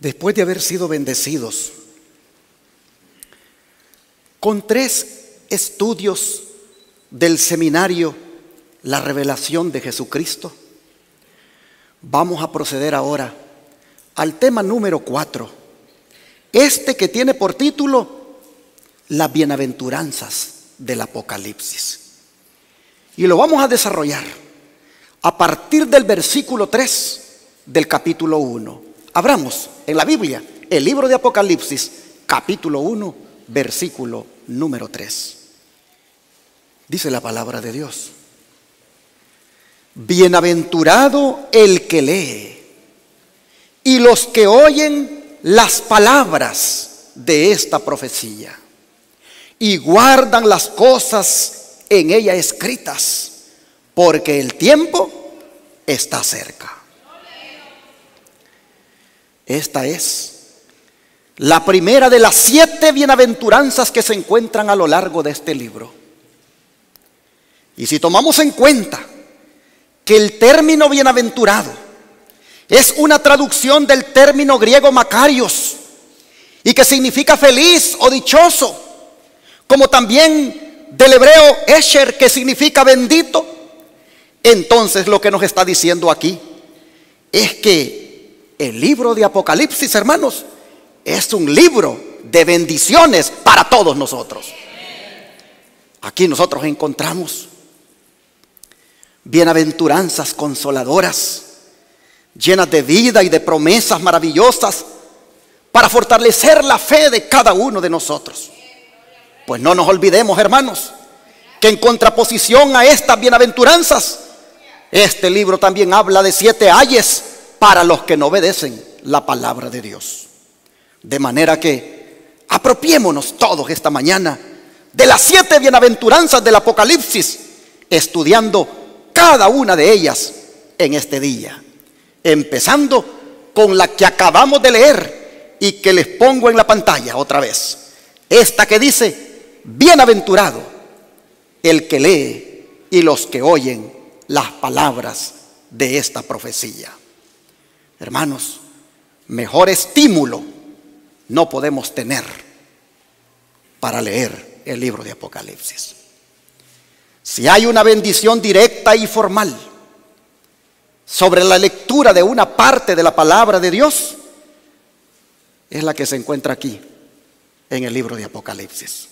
Después de haber sido bendecidos con 3 estudios del seminario La Revelación de Jesucristo, vamos a proceder ahora al tema número 4, que tiene por título Las bienaventuranzas del Apocalipsis. Y lo vamos a desarrollar a partir del versículo 3 del capítulo 1. Abramos en la Biblia el libro de Apocalipsis, capítulo 1, versículo número 3. Dice la palabra de Dios: bienaventurado el que lee y los que oyen las palabras de esta profecía y guardan las cosas en ella escritas, porque el tiempo está cerca. Esta es la primera de las 7 bienaventuranzas que se encuentran a lo largo de este libro. Y si tomamos en cuenta que el término bienaventurado es una traducción del término griego makarios, y que significa feliz o dichoso, como también del hebreo esher, que significa bendito, entonces lo que nos está diciendo aquí es que el libro de Apocalipsis, hermanos, es un libro de bendiciones para todos nosotros. Aquí nosotros encontramos bienaventuranzas consoladoras, llenas de vida y de promesas maravillosas para fortalecer la fe de cada uno de nosotros. Pues no nos olvidemos, hermanos, que en contraposición a estas bienaventuranzas, este libro también habla de 7 ayes para los que no obedecen la palabra de Dios. De manera que apropiémonos todos esta mañana de las 7 bienaventuranzas del Apocalipsis, estudiando cada una de ellas en este día, empezando con la que acabamos de leer y que les pongo en la pantalla otra vez. Esta que dice: bienaventurado el que lee y los que oyen las palabras de esta profecía. Hermanos, mejor estímulo no podemos tener para leer el libro de Apocalipsis. Si hay una bendición directa y formal sobre la lectura de una parte de la palabra de Dios, es la que se encuentra aquí en el libro de Apocalipsis.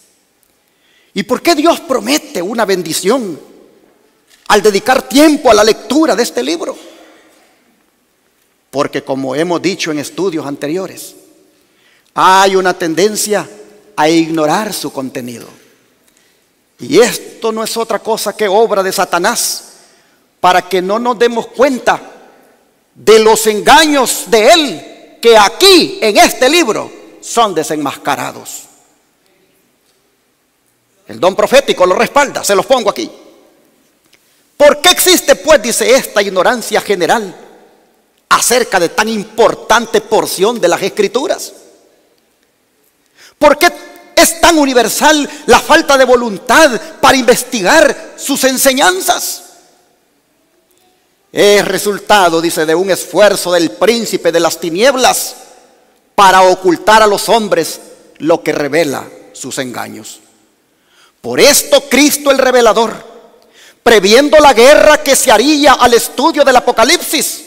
¿Y por qué Dios promete una bendición al dedicar tiempo a la lectura de este libro? Porque, como hemos dicho en estudios anteriores, hay una tendencia a ignorar su contenido. Y esto no es otra cosa que obra de Satanás, para que no nos demos cuenta de los engaños de él, que aquí en este libro son desenmascarados. El don profético lo respalda, se los pongo aquí. ¿Por qué existe, pues, dice, esta ignorancia general acerca de tan importante porción de las Escrituras? ¿Por qué es tan universal la falta de voluntad para investigar sus enseñanzas? Es resultado, dice, de un esfuerzo del príncipe de las tinieblas para ocultar a los hombres lo que revela sus engaños. Por esto Cristo el revelador, previendo la guerra que se haría al estudio del Apocalipsis,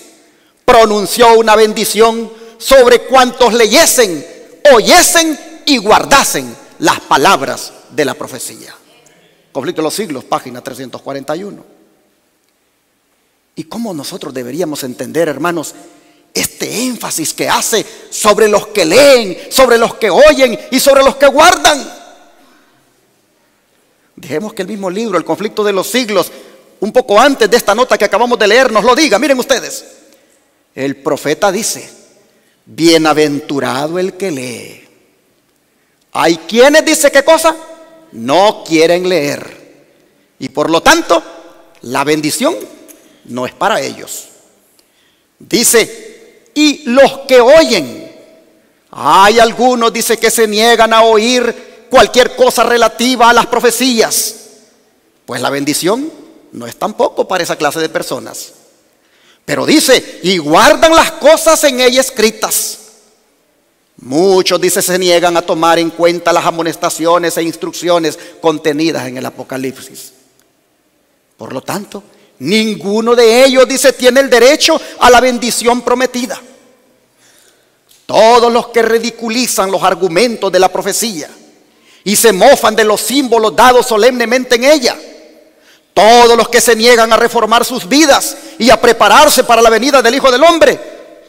pronunció una bendición sobre cuantos leyesen, oyesen y guardasen las palabras de la profecía. Conflicto de los siglos, página 341. ¿Y cómo nosotros deberíamos entender, hermanos, este énfasis que hace sobre los que leen, sobre los que oyen y sobre los que guardan? Dejemos que el mismo libro, El conflicto de los siglos, un poco antes de esta nota que acabamos de leer, nos lo diga. Miren ustedes, el profeta dice: bienaventurado el que lee. Hay quienes, dice, ¿qué cosa? No quieren leer, y por lo tanto la bendición no es para ellos. Dice: y los que oyen. Hay algunos, dice, que se niegan a oír cualquier cosa relativa a las profecías. Pues la bendición no es tampoco para esa clase de personas. Pero dice: y guardan las cosas en ella escritas. Muchos, dice, se niegan a tomar en cuenta las amonestaciones e instrucciones contenidas en el Apocalipsis. Por lo tanto, ninguno de ellos, dice, tiene el derecho a la bendición prometida. Todos los que ridiculizan los argumentos de la profecía y se mofan de los símbolos dados solemnemente en ella, todos los que se niegan a reformar sus vidas y a prepararse para la venida del Hijo del Hombre,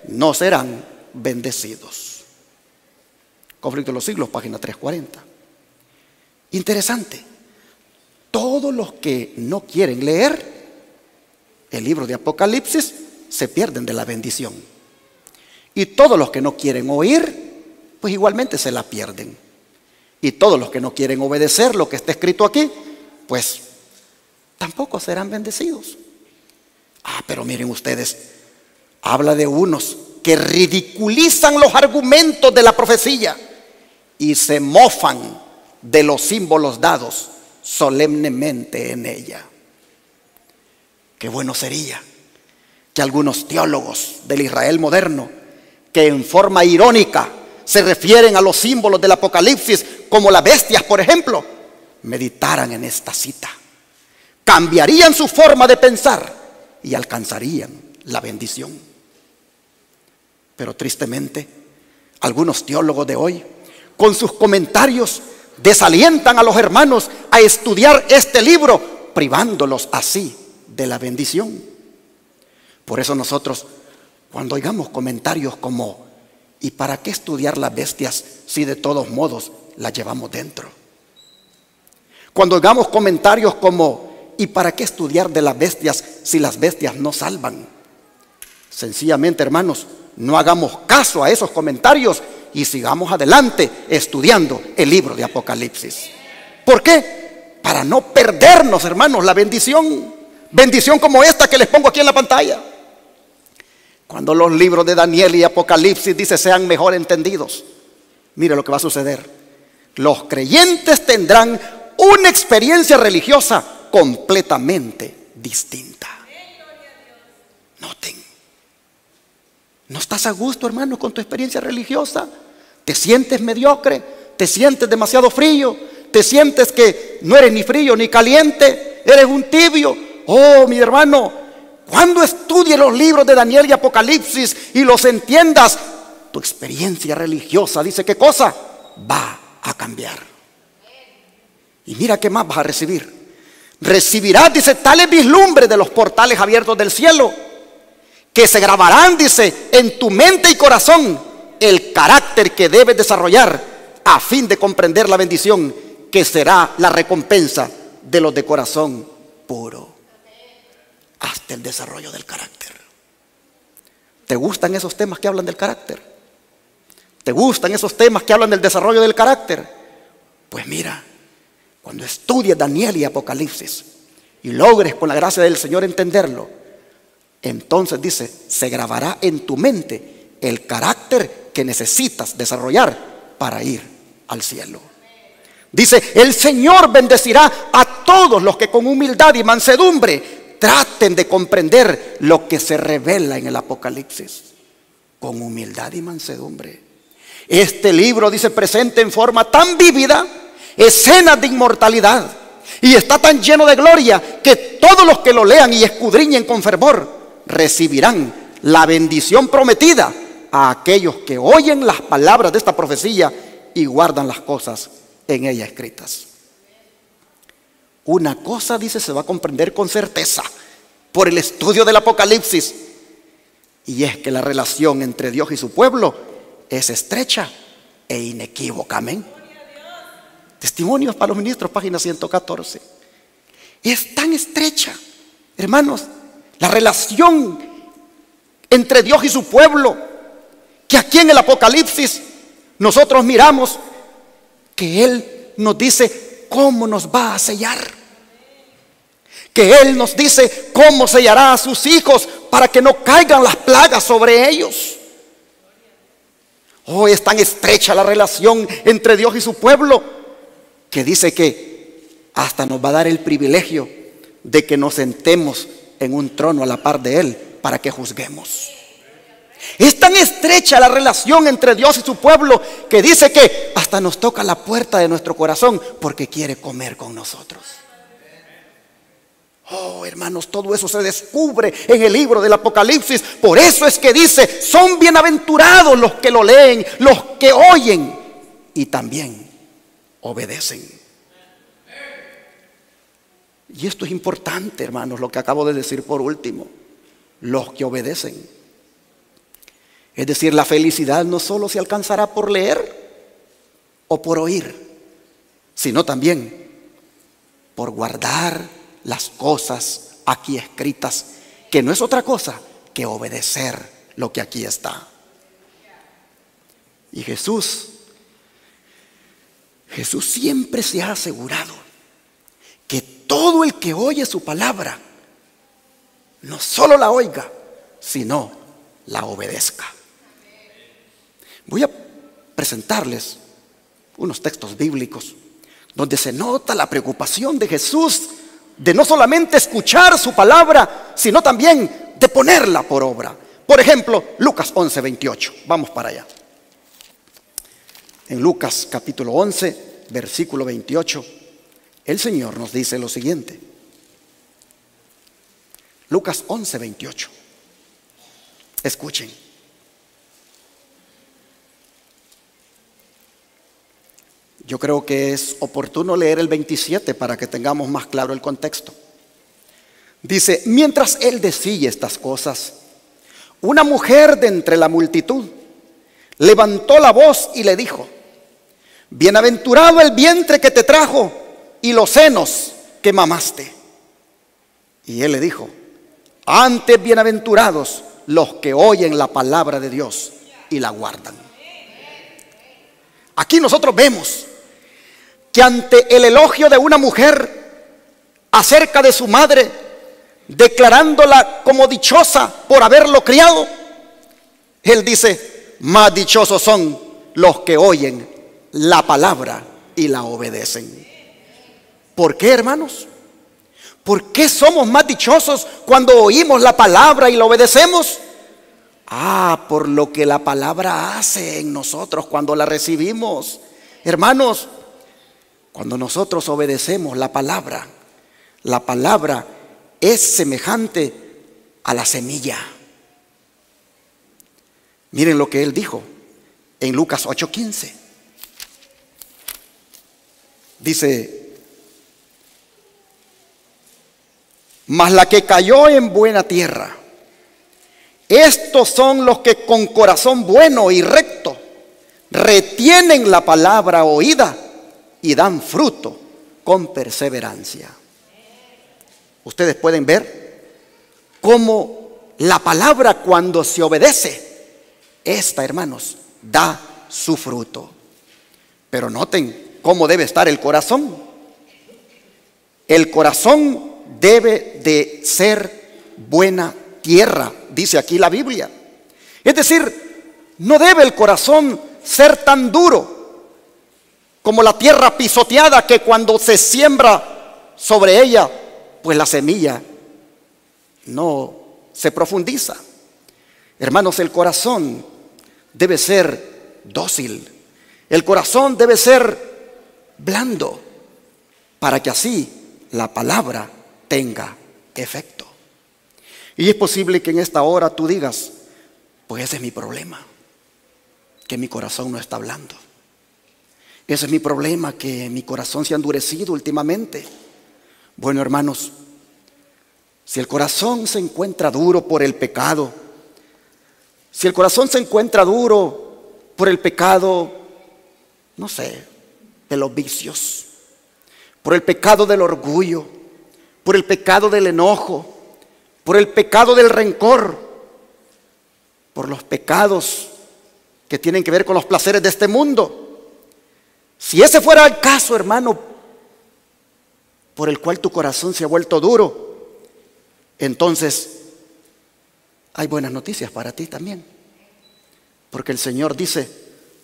no serán bendecidos. Conflicto de los Siglos, página 340. Interesante. Todos los que no quieren leer el libro de Apocalipsis se pierden de la bendición. Y todos los que no quieren oír, pues igualmente se la pierden. Y todos los que no quieren obedecer lo que está escrito aquí, pues tampoco serán bendecidos. Pero miren ustedes, habla de unos que ridiculizan los argumentos de la profecía y se mofan de los símbolos dados solemnemente en ella. Qué bueno sería que algunos teólogos del Israel moderno, que en forma irónica se refieren a los símbolos del Apocalipsis como las bestias, por ejemplo, meditaran en esta cita, cambiarían su forma de pensar y alcanzarían la bendición. Pero tristemente, algunos teólogos de hoy, con sus comentarios, desalientan a los hermanos a estudiar este libro, privándolos así de la bendición. Por eso nosotros, cuando oigamos comentarios como ¿y para qué estudiar las bestias si de todos modos las llevamos dentro? Cuando oigamos comentarios como ¿y para qué estudiar de las bestias si las bestias no salvan? Sencillamente, hermanos, no hagamos caso a esos comentarios y sigamos adelante estudiando el libro de Apocalipsis. ¿Por qué? Para no perdernos, hermanos, la bendición. Bendición como esta que les pongo aquí en la pantalla. Cuando los libros de Daniel y Apocalipsis, dice, sean mejor entendidos, mire lo que va a suceder. Los creyentes tendrán una experiencia religiosa completamente distinta. Noten. ¿No estás a gusto, hermano, con tu experiencia religiosa? ¿Te sientes mediocre? ¿Te sientes demasiado frío? ¿Te sientes que no eres ni frío ni caliente? ¿Eres un tibio? Oh, mi hermano, cuando estudies los libros de Daniel y Apocalipsis y los entiendas, tu experiencia religiosa, dice, ¿qué cosa? Va a cambiar. Y mira qué más vas a recibir. Recibirás, dice, tales vislumbres de los portales abiertos del cielo, que se grabarán, dice, en tu mente y corazón el carácter que debes desarrollar a fin de comprender la bendición que será la recompensa de los de corazón puro. Hasta el desarrollo del carácter. ¿Te gustan esos temas que hablan del carácter? ¿Te gustan esos temas que hablan del desarrollo del carácter? Pues mira, cuando estudies Daniel y Apocalipsis y logres con la gracia del Señor entenderlo, entonces dice, se grabará en tu mente el carácter que necesitas desarrollar para ir al cielo. Dice, el Señor bendecirá a todos los que con humildad y mansedumbre traten de comprender lo que se revela en el Apocalipsis. Con humildad y mansedumbre. Este libro, dice, presenta en forma tan vívida escenas de inmortalidad y está tan lleno de gloria que todos los que lo lean y escudriñen con fervor recibirán la bendición prometida a aquellos que oyen las palabras de esta profecía y guardan las cosas en ella escritas. Una cosa, dice, se va a comprender con certeza por el estudio del Apocalipsis, y es que la relación entre Dios y su pueblo es estrecha e inequívoca. Amén. Testimonios para los ministros, página 114. Es tan estrecha, hermanos, la relación entre Dios y su pueblo, que aquí en el Apocalipsis nosotros miramos que Él nos dice cómo nos va a sellar, que Él nos dice cómo sellará a sus hijos para que no caigan las plagas sobre ellos. Oh, es tan estrecha la relación entre Dios y su pueblo que dice que hasta nos va a dar el privilegio de que nos sentemos en un trono a la par de Él para que juzguemos. Es tan estrecha la relación entre Dios y su pueblo que dice que hasta nos toca la puerta de nuestro corazón porque quiere comer con nosotros. Oh, hermanos, todo eso se descubre en el libro del Apocalipsis. Por eso es que dice, son bienaventurados los que lo leen, los que oyen y también obedecen. Y esto es importante, hermanos, lo que acabo de decir por último. Los que obedecen. Es decir, la felicidad no solo se alcanzará por leer o por oír, sino también por guardar las cosas aquí escritas, que no es otra cosa que obedecer lo que aquí está. Y Jesús siempre se ha asegurado que todo el que oye su palabra no solo la oiga, sino la obedezca. Voy a presentarles unos textos bíblicos donde se nota la preocupación de Jesús de no solamente escuchar su palabra, sino también de ponerla por obra. Por ejemplo, Lucas 11:28. Vamos para allá. En Lucas capítulo 11, versículo 28, el Señor nos dice lo siguiente. Lucas 11:28. Escuchen. Yo creo que es oportuno leer el 27 para que tengamos más claro el contexto. Dice, mientras él decía estas cosas, una mujer de entre la multitud levantó la voz y le dijo, bienaventurado el vientre que te trajo y los senos que mamaste. Y él le dijo, antes bienaventurados los que oyen la palabra de Dios y la guardan. Aquí nosotros vemos que ante el elogio de una mujer acerca de su madre, declarándola como dichosa por haberlo criado, él dice, más dichosos son los que oyen la palabra y la obedecen. ¿Por qué, hermanos? ¿Por qué somos más dichosos cuando oímos la palabra y la obedecemos? Por lo que la palabra hace en nosotros cuando la recibimos. Hermanos, cuando nosotros obedecemos la palabra es semejante a la semilla. Miren lo que él dijo en Lucas 8:15. Dice, mas la que cayó en buena tierra, estos son los que con corazón bueno y recto retienen la palabra oída y dan fruto con perseverancia. Ustedes pueden ver cómo la palabra, cuando se obedece, esta, hermanos, da su fruto. Pero noten cómo debe estar el corazón. El corazón debe de ser buena tierra, dice aquí la Biblia. Es decir, no debe el corazón ser tan duro como la tierra pisoteada, que cuando se siembra sobre ella, pues la semilla no se profundiza. Hermanos, el corazón debe ser dócil. El corazón debe ser blando, para que así la palabra tenga efecto. Y es posible que en esta hora tú digas, pues ese es mi problema, que mi corazón no está hablando. Ese es mi problema, que mi corazón se ha endurecido últimamente. Bueno, hermanos, si el corazón se encuentra duro por el pecado, si el corazón se encuentra duro por el pecado, no sé, de los vicios, por el pecado del orgullo, por el pecado del enojo, por el pecado del rencor, por los pecados que tienen que ver con los placeres de este mundo. Si ese fuera el caso, hermano, por el cual tu corazón se ha vuelto duro, entonces hay buenas noticias para ti también. Porque el Señor dice,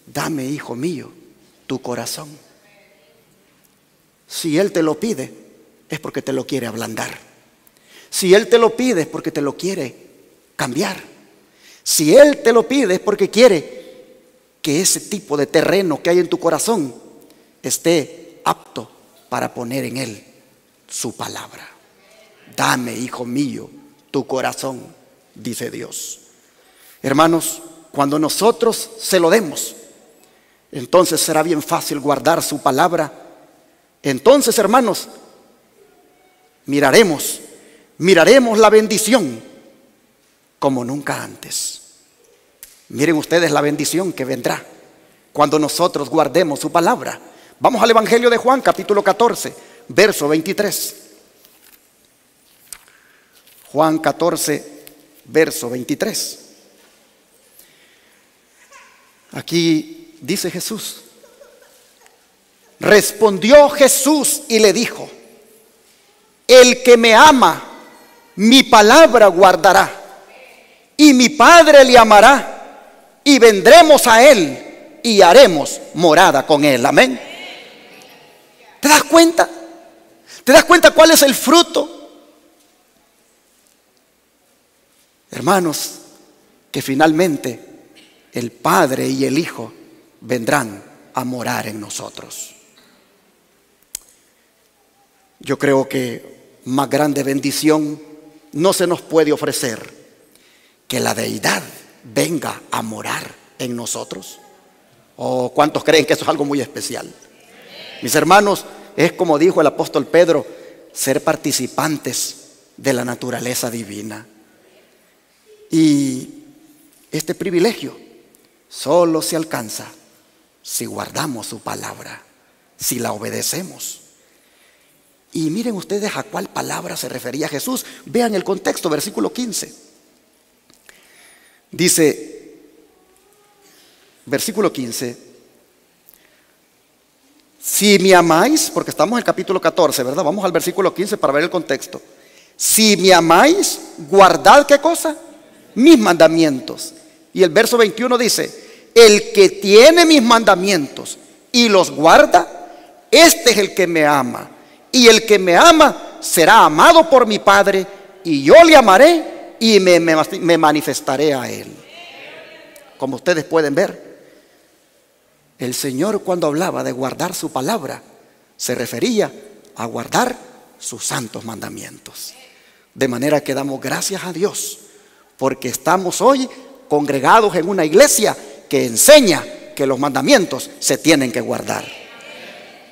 dame, hijo mío, tu corazón. Si Él te lo pide, es porque te lo quiere ablandar. Si Él te lo pide, es porque te lo quiere cambiar. Si Él te lo pide es porque quiere que ese tipo de terreno que hay en tu corazón esté apto para poner en Él su palabra. Dame, hijo mío, tu corazón, dice Dios. Hermanos, cuando nosotros se lo demos, entonces será bien fácil guardar su palabra. Entonces, hermanos, miraremos la bendición como nunca antes. Miren ustedes la bendición que vendrá cuando nosotros guardemos su palabra. Vamos al Evangelio de Juan, capítulo 14, verso 23. Juan 14, verso 23. Aquí dice Jesús: respondió Jesús y le dijo: el que me ama, mi palabra guardará, y mi Padre le amará, y vendremos a él y haremos morada con él. Amén. ¿Te das cuenta? ¿Te das cuenta cuál es el fruto? Hermanos, que finalmente el Padre y el Hijo vendrán a morar en nosotros. Yo creo que más grande bendición no se nos puede ofrecer que la deidad venga a morar en nosotros. ¿O cuántos creen que eso es algo muy especial? Mis hermanos, es como dijo el apóstol Pedro, ser participantes de la naturaleza divina. Y este privilegio solo se alcanza si guardamos su palabra, si la obedecemos. Y miren ustedes a cuál palabra se refería Jesús. Vean el contexto, versículo 15. Dice, versículo 15: si me amáis, porque estamos en el capítulo 14, ¿verdad? Vamos al versículo 15 para ver el contexto. Si me amáis, guardad, ¿qué cosa? Mis mandamientos. Y el verso 21 dice: el que tiene mis mandamientos y los guarda, este es el que me ama. Y el que me ama será amado por mi Padre, y yo le amaré y me manifestaré a él. Como ustedes pueden ver, el Señor, cuando hablaba de guardar su palabra, se refería a guardar sus santos mandamientos. De manera que damos gracias a Dios porque estamos hoy congregados en una iglesia que enseña que los mandamientos se tienen que guardar.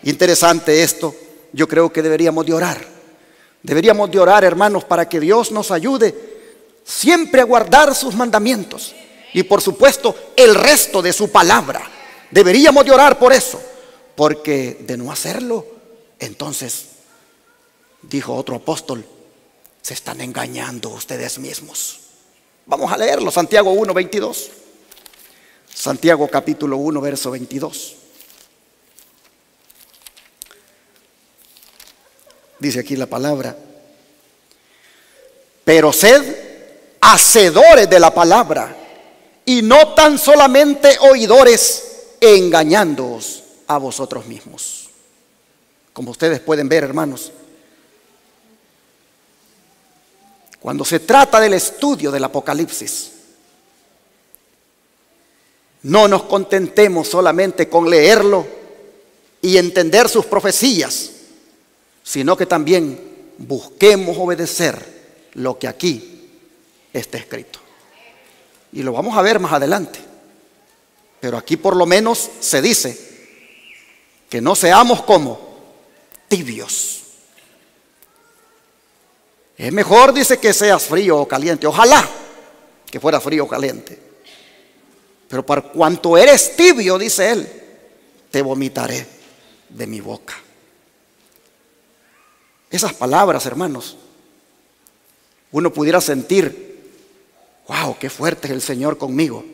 Interesante esto. Yo creo que deberíamos de orar. Deberíamos de orar, hermanos, para que Dios nos ayude siempre a guardar sus mandamientos. Y por supuesto, el resto de su palabra. Deberíamos de orar por eso. Porque de no hacerlo, entonces, dijo otro apóstol, se están engañando ustedes mismos. Vamos a leerlo, Santiago 1, 22. Santiago capítulo 1, verso 22. Dice aquí la palabra: pero sed hacedores de la palabra, y no tan solamente oidores, engañándoos a vosotros mismos. Como ustedes pueden ver, hermanos, cuando se trata del estudio del Apocalipsis, no nos contentemos solamente con leerlo y entender sus profecías, sino que también busquemos obedecer lo que aquí está escrito. Y lo vamos a ver más adelante. Pero aquí por lo menos se dice que no seamos como tibios. Es mejor, dice, que seas frío o caliente. Ojalá que fuera frío o caliente. Pero por cuanto eres tibio, dice él, te vomitaré de mi boca. Esas palabras, hermanos, uno pudiera sentir, wow, qué fuerte es el Señor conmigo.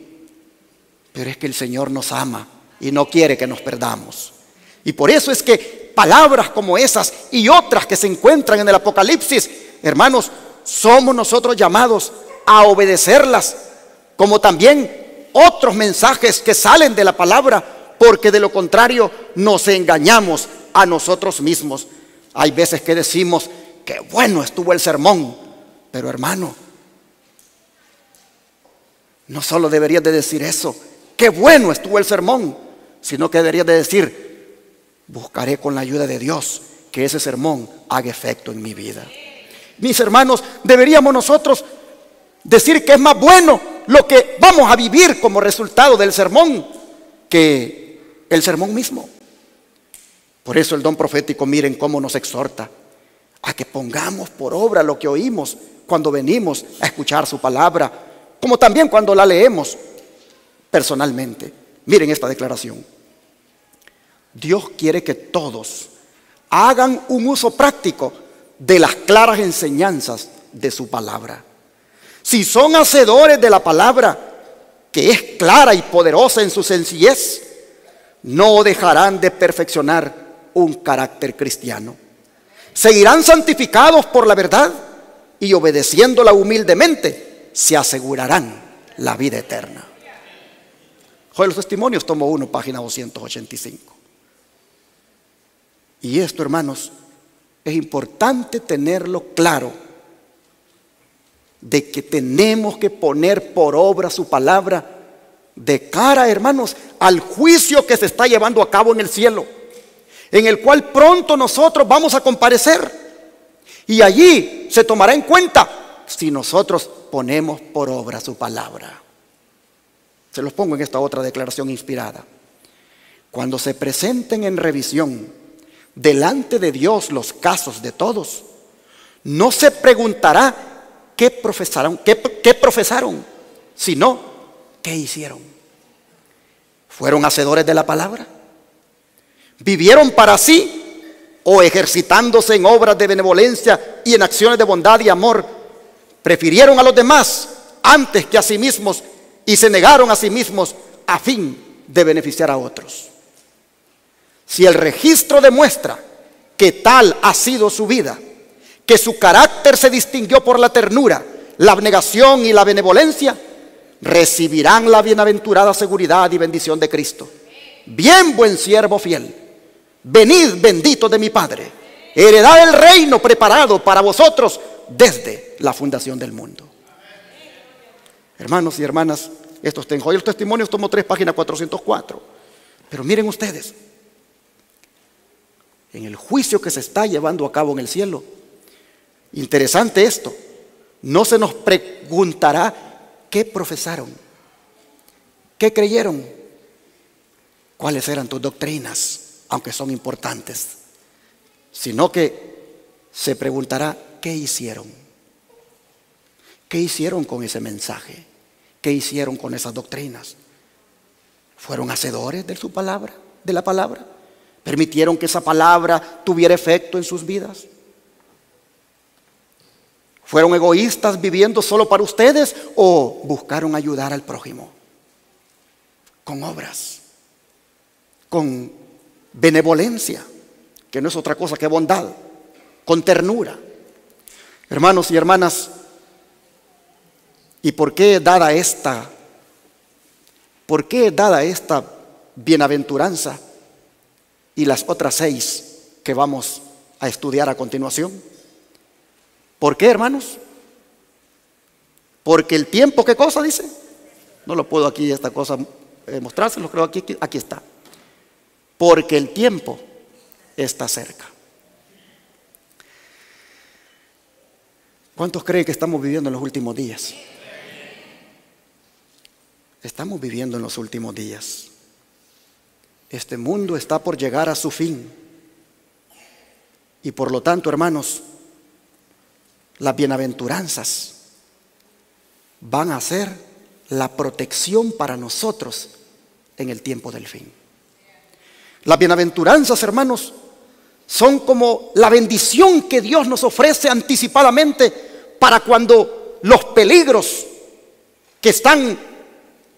Pero es que el Señor nos ama y no quiere que nos perdamos. Y por eso es que palabras como esas y otras que se encuentran en el Apocalipsis, hermanos, somos nosotros llamados a obedecerlas, como también otros mensajes que salen de la palabra, porque de lo contrario nos engañamos a nosotros mismos. Hay veces que decimos que bueno estuvo el sermón, pero hermano, no solo deberías de decir eso, qué bueno estuvo el sermón, sino que deberías de decir, buscaré con la ayuda de Dios que ese sermón haga efecto en mi vida. Mis hermanos, deberíamos nosotros decir que es más bueno lo que vamos a vivir como resultado del sermón que el sermón mismo. Por eso el don profético, miren cómo nos exhorta a que pongamos por obra lo que oímos cuando venimos a escuchar su palabra, como también cuando la leemos personalmente. Miren esta declaración. Dios quiere que todos hagan un uso práctico de las claras enseñanzas de su palabra. Si son hacedores de la palabra, que es clara y poderosa en su sencillez, no dejarán de perfeccionar un carácter cristiano. Seguirán santificados por la verdad y obedeciéndola humildemente, se asegurarán la vida eterna. Joder, los testimonios, tomo 1, página 285. Y esto, hermanos, es importante tenerlo claro, de que tenemos que poner por obra su palabra de cara, hermanos, al juicio que se está llevando a cabo en el cielo, en el cual pronto nosotros vamos a comparecer, y allí se tomará en cuenta si nosotros ponemos por obra su palabra. Se los pongo en esta otra declaración inspirada. Cuando se presenten en revisión delante de Dios los casos de todos, no se preguntará qué profesaron, sino qué hicieron. ¿Fueron hacedores de la palabra? ¿Vivieron para sí o ejercitándose en obras de benevolencia y en acciones de bondad y amor, prefirieron a los demás antes que a sí mismos y se negaron a sí mismos a fin de beneficiar a otros? Si el registro demuestra que tal ha sido su vida, que su carácter se distinguió por la ternura, la abnegación y la benevolencia, recibirán la bienaventurada seguridad y bendición de Cristo. Bien, buen siervo fiel, venid bendito de mi Padre, heredad el reino preparado para vosotros desde la fundación del mundo. Hermanos y hermanas, estos tengo los testimonios, tomo 3, página 404. Pero miren ustedes, en el juicio que se está llevando a cabo en el cielo, interesante esto, no se nos preguntará qué profesaron, qué creyeron, cuáles eran tus doctrinas, aunque son importantes, sino que se preguntará qué hicieron. ¿Qué hicieron con ese mensaje? ¿Qué hicieron con esas doctrinas? ¿Fueron hacedores de su palabra, de la palabra? ¿Permitieron que esa palabra tuviera efecto en sus vidas? ¿Fueron egoístas viviendo solo para ustedes o buscaron ayudar al prójimo? Con obras, con benevolencia, que no es otra cosa que bondad, con ternura. Hermanos y hermanas, ¿y por qué es dada esta bienaventuranza y las otras 6 que vamos a estudiar a continuación? ¿Por qué, hermanos? Porque el tiempo, ¿qué cosa dice? No lo puedo aquí esta cosa mostrárselo, creo aquí está. Porque el tiempo está cerca. ¿Cuántos creen que estamos viviendo en los últimos días? Estamos viviendo en los últimos días. Este mundo está por llegar a su fin. Y por lo tanto, hermanos, las bienaventuranzas van a ser la protección para nosotros en el tiempo del fin. Las bienaventuranzas, hermanos, son como la bendición que Dios nos ofrece anticipadamente para cuando los peligros que están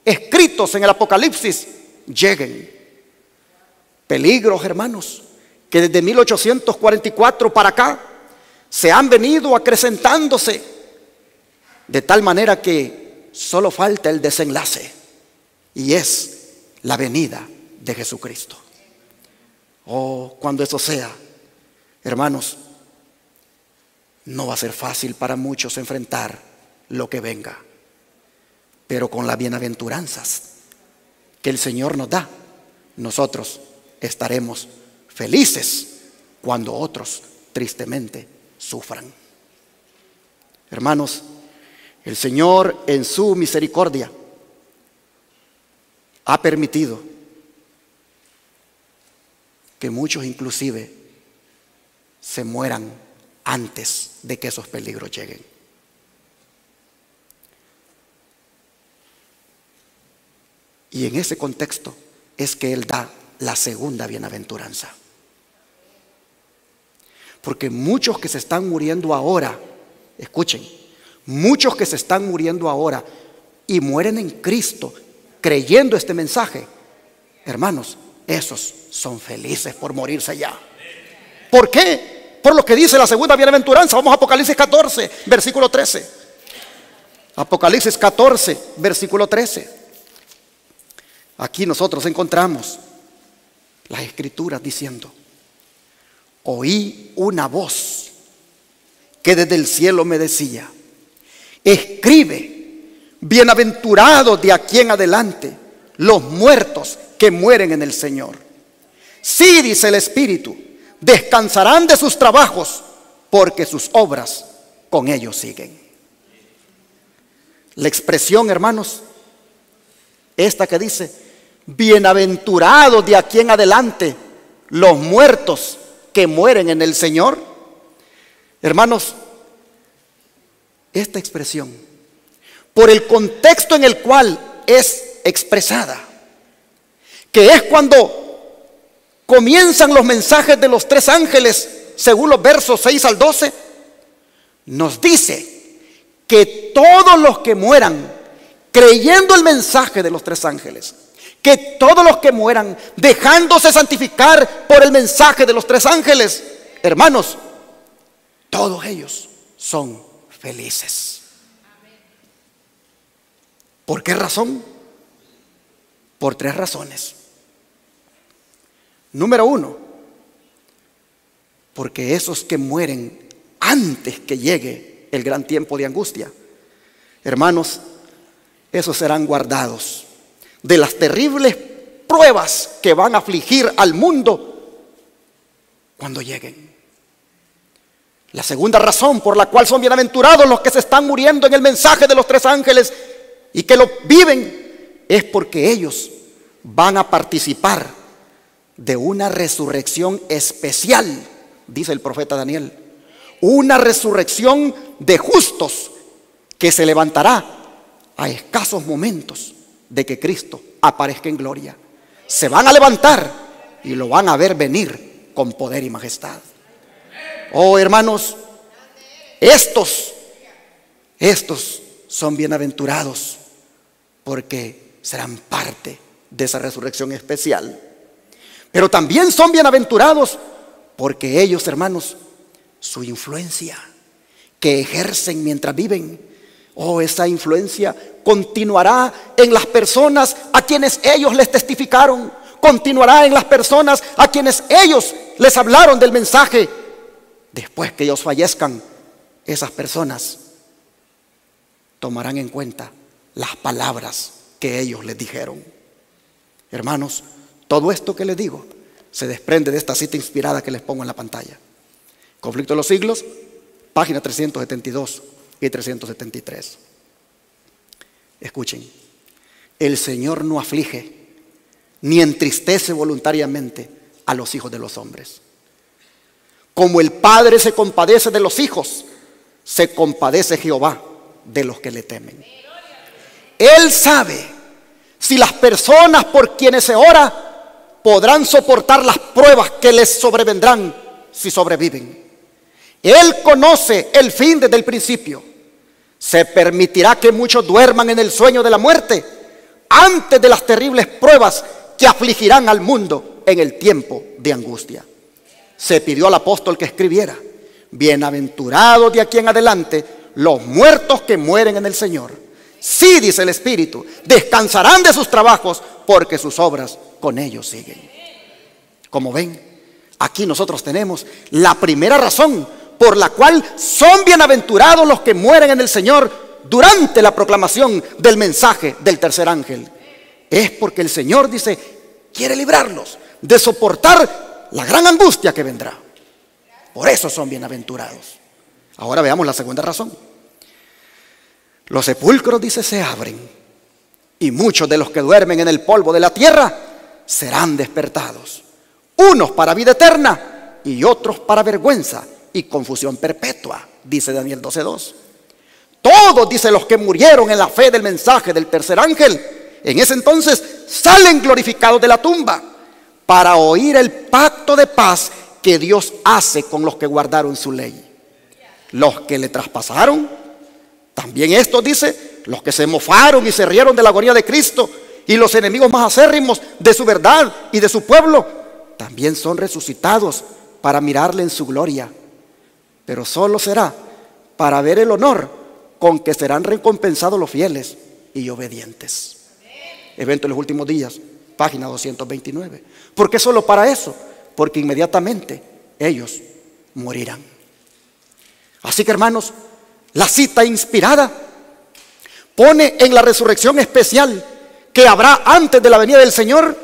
escritos en el Apocalipsis lleguen. Peligros, hermanos, que desde 1844 para acá se han venido acrecentándose de tal manera que solo falta el desenlace, y es la venida de Jesucristo. Oh, cuando eso sea, hermanos, no va a ser fácil para muchos enfrentar lo que venga. Pero con las bienaventuranzas que el Señor nos da, nosotros estaremos felices cuando otros tristemente sufran. Hermanos, el Señor en su misericordia ha permitido que muchos inclusive se mueran antes de que esos peligros lleguen. Y en ese contexto es que Él da la segunda bienaventuranza. Porque muchos que se están muriendo ahora, escuchen, muchos que se están muriendo ahora y mueren en Cristo creyendo este mensaje, hermanos, esos son felices por morirse ya. ¿Por qué? Por lo que dice la segunda bienaventuranza. Vamos a Apocalipsis 14, versículo 13. Apocalipsis 14, versículo 13. Aquí nosotros encontramos las escrituras diciendo: oí una voz que desde el cielo me decía: escribe, bienaventurados de aquí en adelante los muertos que mueren en el Señor. Sí, dice el Espíritu, descansarán de sus trabajos, porque sus obras con ellos siguen. La expresión, hermanos, esta que dice: bienaventurados de aquí en adelante los muertos que mueren en el Señor. Hermanos, esta expresión, por el contexto en el cual es expresada, que es cuando comienzan los mensajes de los tres ángeles, según los versos 6 al 12, nos dice que todos los que mueran creyendo el mensaje de los tres ángeles, que todos los que mueran dejándose santificar por el mensaje de los tres ángeles, hermanos, todos ellos son felices. ¿Por qué razón? Por tres razones. Número uno, porque esos que mueren antes que llegue el gran tiempo de angustia, hermanos, esos serán guardados de las terribles pruebas que van a afligir al mundo cuando lleguen. La segunda razón por la cual son bienaventurados los que se están muriendo en el mensaje de los tres ángeles y que lo viven, es porque ellos van a participar de una resurrección especial, dice el profeta Daniel, una resurrección de justos que se levantará a escasos momentos de que Cristo aparezca en gloria. Se van a levantar y lo van a ver venir con poder y majestad. Oh, hermanos, estos son bienaventurados porque serán parte de esa resurrección especial. Pero también son bienaventurados porque ellos, hermanos, su influencia que ejercen mientras viven, esa influencia continuará en las personas a quienes ellos les testificaron, continuará en las personas a quienes ellos les hablaron del mensaje. Después que ellos fallezcan, esas personas tomarán en cuenta las palabras que ellos les dijeron. Hermanos, todo esto que les digo se desprende de esta cita inspirada que les pongo en la pantalla. Conflicto de los siglos, página 372 y 373. Escuchen, el Señor no aflige ni entristece voluntariamente a los hijos de los hombres. Como el Padre se compadece de los hijos, se compadece Jehová de los que le temen. Él sabe si las personas por quienes se ora podrán soportar las pruebas que les sobrevendrán si sobreviven. Él conoce el fin desde el principio. Se permitirá que muchos duerman en el sueño de la muerte antes de las terribles pruebas que afligirán al mundo en el tiempo de angustia. Se pidió al apóstol que escribiera: bienaventurados de aquí en adelante los muertos que mueren en el Señor. Sí, dice el Espíritu, descansarán de sus trabajos porque sus obras con ellos siguen. Como ven, aquí nosotros tenemos la primera razón por la cual son bienaventurados los que mueren en el Señor, durante la proclamación del mensaje del tercer ángel. Es porque el Señor dice, quiere librarlos de soportar la gran angustia que vendrá. Por eso son bienaventurados. Ahora veamos la segunda razón. Los sepulcros, dice, se abren, y muchos de los que duermen en el polvo de la tierra serán despertados, unos para vida eterna y otros para vergüenza y confusión perpetua, dice Daniel 12:2. Todos, dice, los que murieron en la fe del mensaje del tercer ángel, en ese entonces salen glorificados de la tumba para oír el pacto de paz que Dios hace con los que guardaron su ley. Los que le traspasaron, también estos, dice, los que se mofaron y se rieron de la agonía de Cristo, y los enemigos más acérrimos de su verdad y de su pueblo, también son resucitados para mirarle en su gloria. Pero solo será para ver el honor con que serán recompensados los fieles y obedientes. Evento de los últimos días, página 229. ¿Por qué solo para eso? Porque inmediatamente ellos morirán. Así que, hermanos, la cita inspirada pone en la resurrección especial que habrá antes de la venida del Señor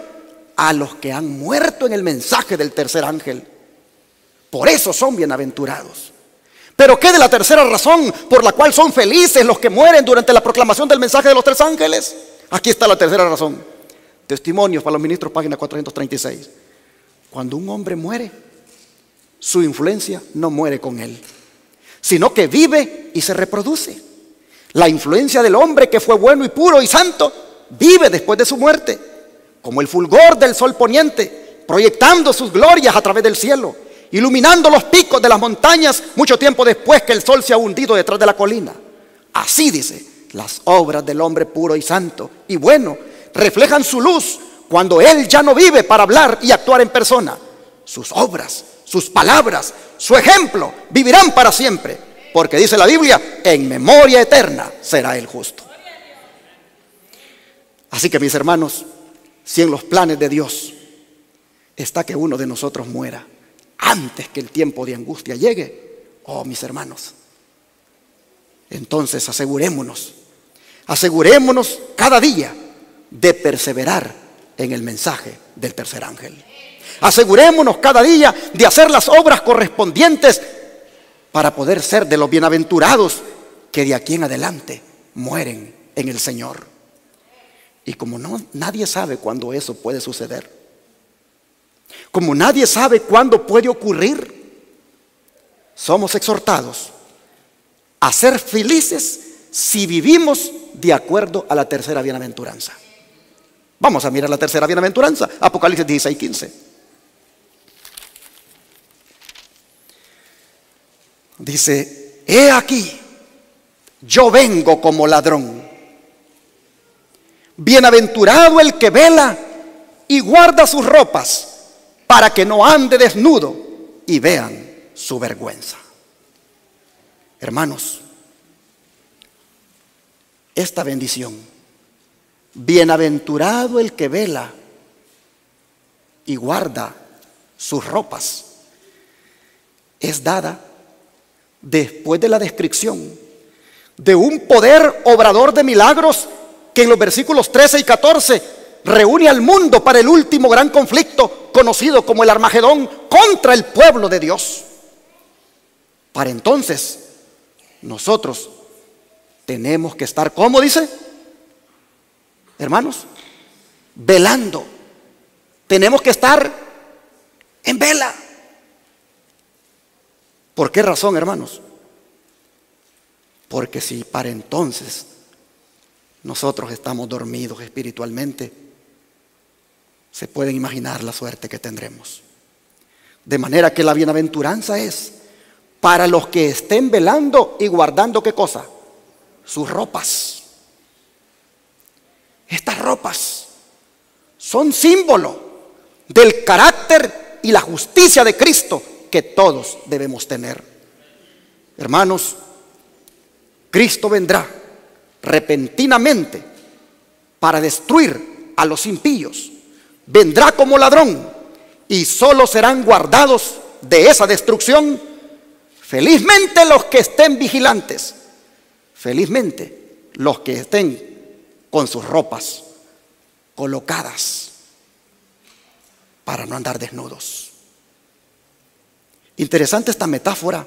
a los que han muerto en el mensaje del tercer ángel. Por eso son bienaventurados. Pero ¿qué de la tercera razón por la cual son felices los que mueren durante la proclamación del mensaje de los tres ángeles? Aquí está la tercera razón. Testimonios para los ministros, página 436. Cuando un hombre muere, su influencia no muere con él, sino que vive y se reproduce. La influencia del hombre que fue bueno y puro y santo vive después de su muerte, como el fulgor del sol poniente, proyectando sus glorias a través del cielo, iluminando los picos de las montañas mucho tiempo después que el sol se ha hundido detrás de la colina. Así, dice, las obras del hombre puro y santo y bueno reflejan su luz cuando él ya no vive para hablar y actuar en persona. Sus obras, sus palabras, su ejemplo vivirán para siempre, porque dice la Biblia, en memoria eterna será el justo. Así que, mis hermanos, si en los planes de Dios está que uno de nosotros muera antes que el tiempo de angustia llegue, oh, mis hermanos, entonces asegurémonos cada día de perseverar en el mensaje del tercer ángel. Asegurémonos cada día de hacer las obras correspondientes para poder ser de los bienaventurados que de aquí en adelante mueren en el Señor. Y como nadie sabe cuándo eso puede suceder, como nadie sabe cuándo puede ocurrir, somos exhortados a ser felices si vivimos de acuerdo a la tercera bienaventuranza. Vamos a mirar la tercera bienaventuranza, Apocalipsis 16:15. Dice, he aquí, yo vengo como ladrón. Bienaventurado el que vela y guarda sus ropas, para que no ande desnudo y vean su vergüenza. Hermanos, esta bendición, bienaventurado el que vela y guarda sus ropas, es dada después de la descripción de un poder obrador de milagros que en los versículos 13 y 14 reúne al mundo para el último gran conflicto conocido como el Armagedón contra el pueblo de Dios. Para entonces nosotros tenemos que estar, ¿cómo dice? Hermanos, velando. Tenemos que estar en vela. ¿Por qué razón, hermanos? Porque si para entonces nosotros estamos dormidos espiritualmente, se pueden imaginar la suerte que tendremos. De manera que la bienaventuranza es para los que estén velando y guardando, ¿qué cosa? Sus ropas. Estas ropas son símbolo del carácter y la justicia de Cristo que todos debemos tener. Hermanos, Cristo vendrá repentinamente para destruir a los impíos. Vendrá como ladrón y solo serán guardados de esa destrucción felizmente los que estén vigilantes, felizmente los que estén con sus ropas colocadas para no andar desnudos. Interesante esta metáfora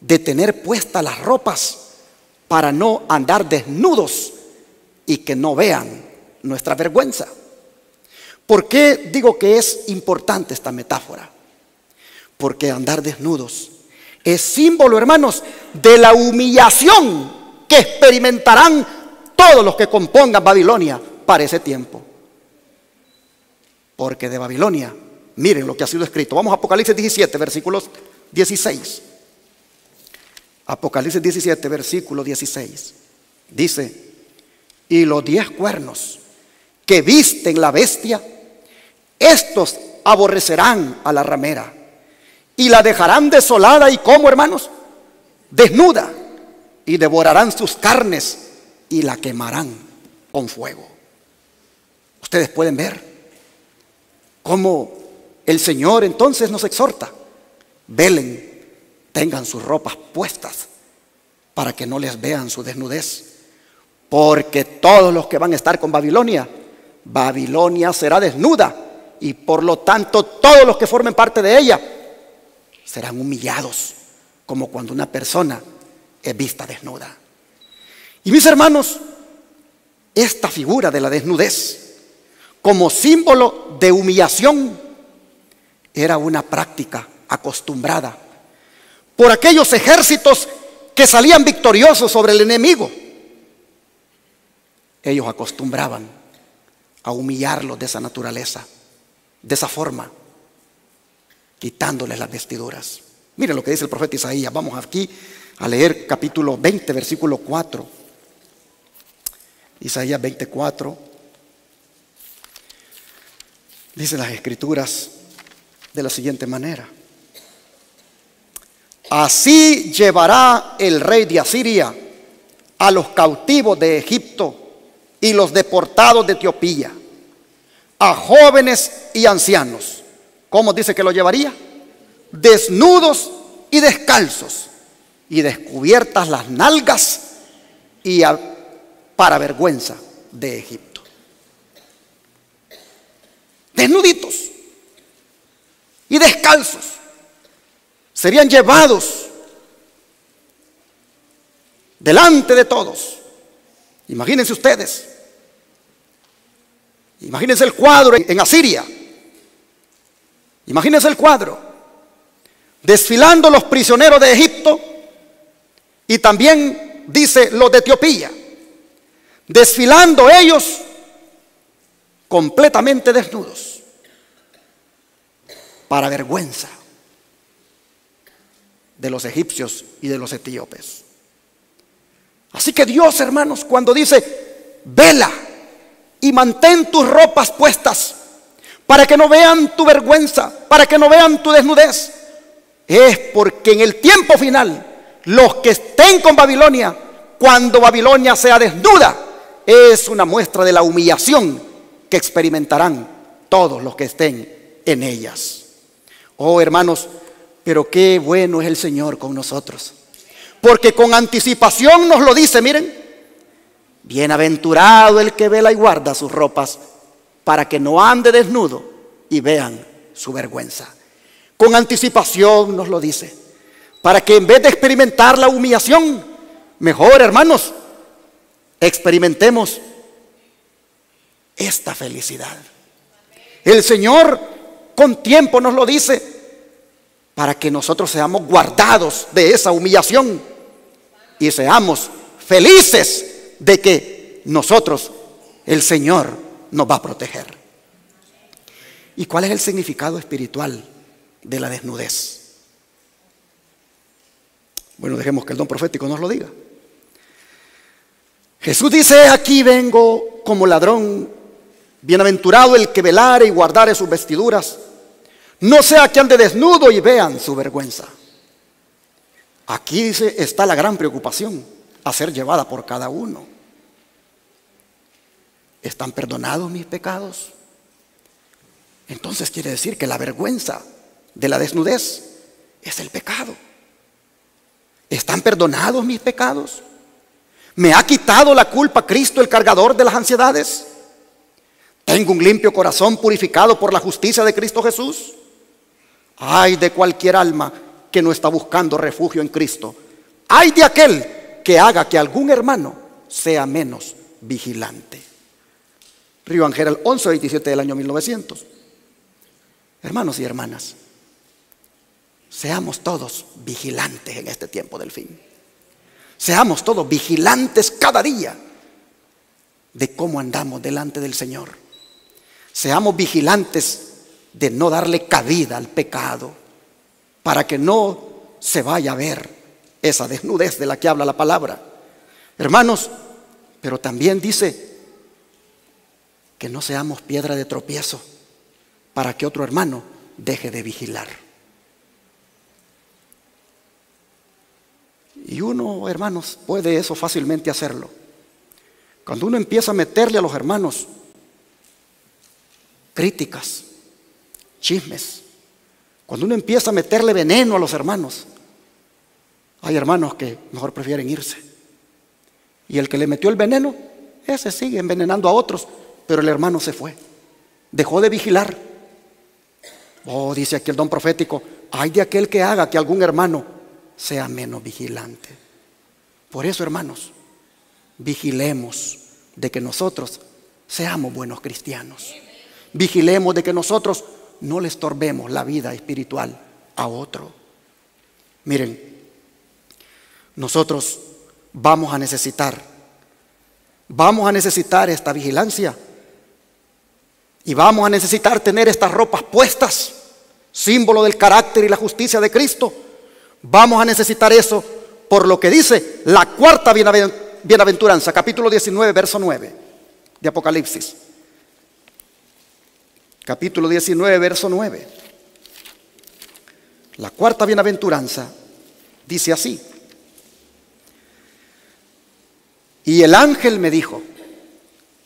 de tener puestas las ropas para no andar desnudos y que no vean nuestra vergüenza. ¿Por qué digo que es importante esta metáfora? Porque andar desnudos es símbolo, hermanos, de la humillación que experimentarán todos los que compongan Babilonia para ese tiempo. Porque de Babilonia, miren lo que ha sido escrito. Vamos a Apocalipsis 17, versículos 16. Apocalipsis 17, versículo 16. Dice: y los 10 cuernos que visten la bestia, estos aborrecerán a la ramera y la dejarán desolada y, ¿cómo, hermanos? Desnuda, y devorarán sus carnes y la quemarán con fuego. Ustedes pueden ver cómo el Señor entonces nos exhorta: velen, tengan sus ropas puestas para que no les vean su desnudez, porque todos los que van a estar con Babilonia, Babilonia será desnuda, y por lo tanto todos los que formen parte de ella serán humillados, como cuando una persona es vista desnuda. Y mis hermanos, esta figura de la desnudez como símbolo de humillación era una práctica acostumbrada por aquellos ejércitos que salían victoriosos sobre el enemigo. Ellos acostumbraban a humillarlos de esa naturaleza, de esa forma, quitándoles las vestiduras. Miren lo que dice el profeta Isaías. Vamos aquí a leer capítulo 20, versículo 4. Isaías 24. Dice las escrituras de la siguiente manera: así llevará el rey de Asiria a los cautivos de Egipto y los deportados de Etiopía, a jóvenes y ancianos. ¿Cómo dice que lo llevaría? Desnudos y descalzos, y descubiertas las nalgas, y para vergüenza de Egipto. Desnuditos y descalzos serían llevados delante de todos. Imagínense ustedes, imagínense el cuadro en Asiria. Imagínense el cuadro, desfilando los prisioneros de Egipto y también, dice, los de Etiopía, desfilando ellos completamente desnudos, para vergüenza de los egipcios y de los etíopes. Así que Dios, hermanos, cuando dice: vela y mantén tus ropas puestas para que no vean tu vergüenza, para que no vean tu desnudez, es porque en el tiempo final, los que estén con Babilonia, cuando Babilonia sea desnuda, es una muestra de la humillación que experimentarán todos los que estén en ellas. Oh, hermanos, pero qué bueno es el Señor con nosotros, porque con anticipación nos lo dice. Miren: bienaventurado el que vela y guarda sus ropas, para que no ande desnudo y vean su vergüenza. Con anticipación nos lo dice, para que en vez de experimentar la humillación, mejor, hermanos, experimentemos esta felicidad. El Señor con tiempo nos lo dice, para que nosotros seamos guardados de esa humillación y seamos felices de que nosotros, el Señor, nos va a proteger. ¿Y cuál es el significado espiritual de la desnudez? Bueno, dejemos que el don profético nos lo diga. Jesús dice: aquí vengo como ladrón, bienaventurado el que velare y guardare sus vestiduras, no sea que ande desnudo y vean su vergüenza. Aquí, dice, está la gran preocupación a ser llevada por cada uno. ¿Están perdonados mis pecados? Entonces quiere decir que la vergüenza de la desnudez es el pecado. ¿Están perdonados mis pecados? ¿Me ha quitado la culpa Cristo, el cargador de las ansiedades? ¿Tengo un limpio corazón purificado por la justicia de Cristo Jesús? Ay de cualquier alma que no está buscando refugio en Cristo. Ay de aquel que haga que algún hermano sea menos vigilante. Río Ángel, 11-27 del año 1900. Hermanos y hermanas, seamos todos vigilantes en este tiempo del fin. Seamos todos vigilantes cada día de cómo andamos delante del Señor. Seamos vigilantes de no darle cabida al pecado, para que no se vaya a ver esa desnudez de la que habla la palabra. Hermanos, pero también dice que no seamos piedra de tropiezo para que otro hermano deje de vigilar. Y uno, hermanos, puede eso fácilmente hacerlo. Cuando uno empieza a meterle a los hermanos críticas, chismes, cuando uno empieza a meterle veneno a los hermanos, hay hermanos que mejor prefieren irse. Y el que le metió el veneno, ese sigue envenenando a otros, pero el hermano se fue, dejó de vigilar. Oh, dice aquí el don profético, ay de aquel que haga que algún hermano sea menos vigilante. Por eso, hermanos, vigilemos de que nosotros seamos buenos cristianos. Vigilemos de que nosotros no le estorbemos la vida espiritual a otro. Miren, nosotros vamos a necesitar esta vigilancia, y vamos a necesitar tener estas ropas puestas, símbolo del carácter y la justicia de Cristo. Vamos a necesitar eso por lo que dice la cuarta bienaventuranza, capítulo 19, verso 9 de Apocalipsis. Capítulo 19, verso 9. La cuarta bienaventuranza dice así: y el ángel me dijo,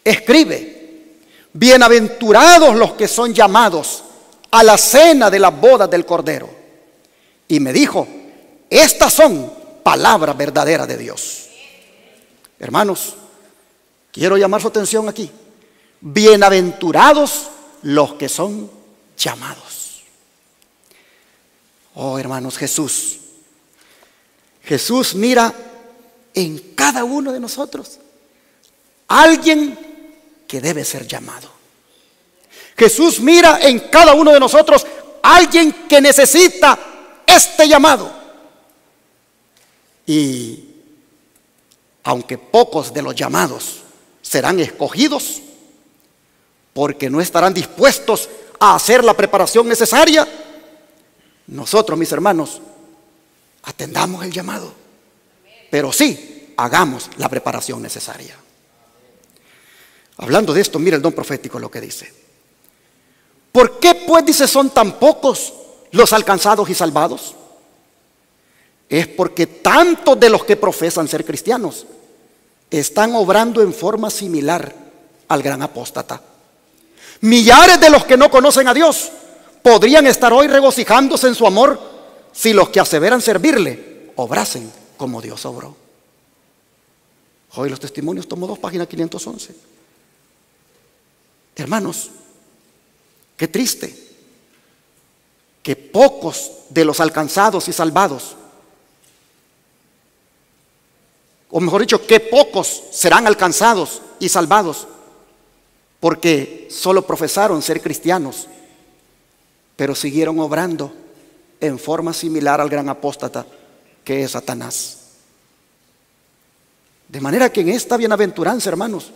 escribe, bienaventurados los que son llamados a la cena de las bodas del Cordero. Y me dijo, estas son palabras verdaderas de Dios. Hermanos, quiero llamar su atención aquí. Bienaventurados los que son llamados. Oh, hermanos, Jesús mira en cada uno de nosotros alguien que debe ser llamado. Jesús mira en cada uno de nosotros alguien que necesita este llamado. Y aunque pocos de los llamados serán escogidos, porque no estarán dispuestos a hacer la preparación necesaria, nosotros, mis hermanos, atendamos el llamado, pero sí hagamos la preparación necesaria. Hablando de esto, mira el don profético lo que dice. ¿Por qué pues, dice, son tan pocos los alcanzados y salvados? Es porque tantos de los que profesan ser cristianos están obrando en forma similar al gran apóstata. Millares de los que no conocen a Dios podrían estar hoy regocijándose en su amor si los que aseveran servirle obrasen como Dios obró. Hoy los testimonios, tomo 2, página 511. Hermanos, qué triste que pocos de los alcanzados y salvados, o mejor dicho, que pocos serán alcanzados y salvados porque solo profesaron ser cristianos, pero siguieron obrando en forma similar al gran apóstata que es Satanás. De manera que en esta bienaventuranza, hermanos,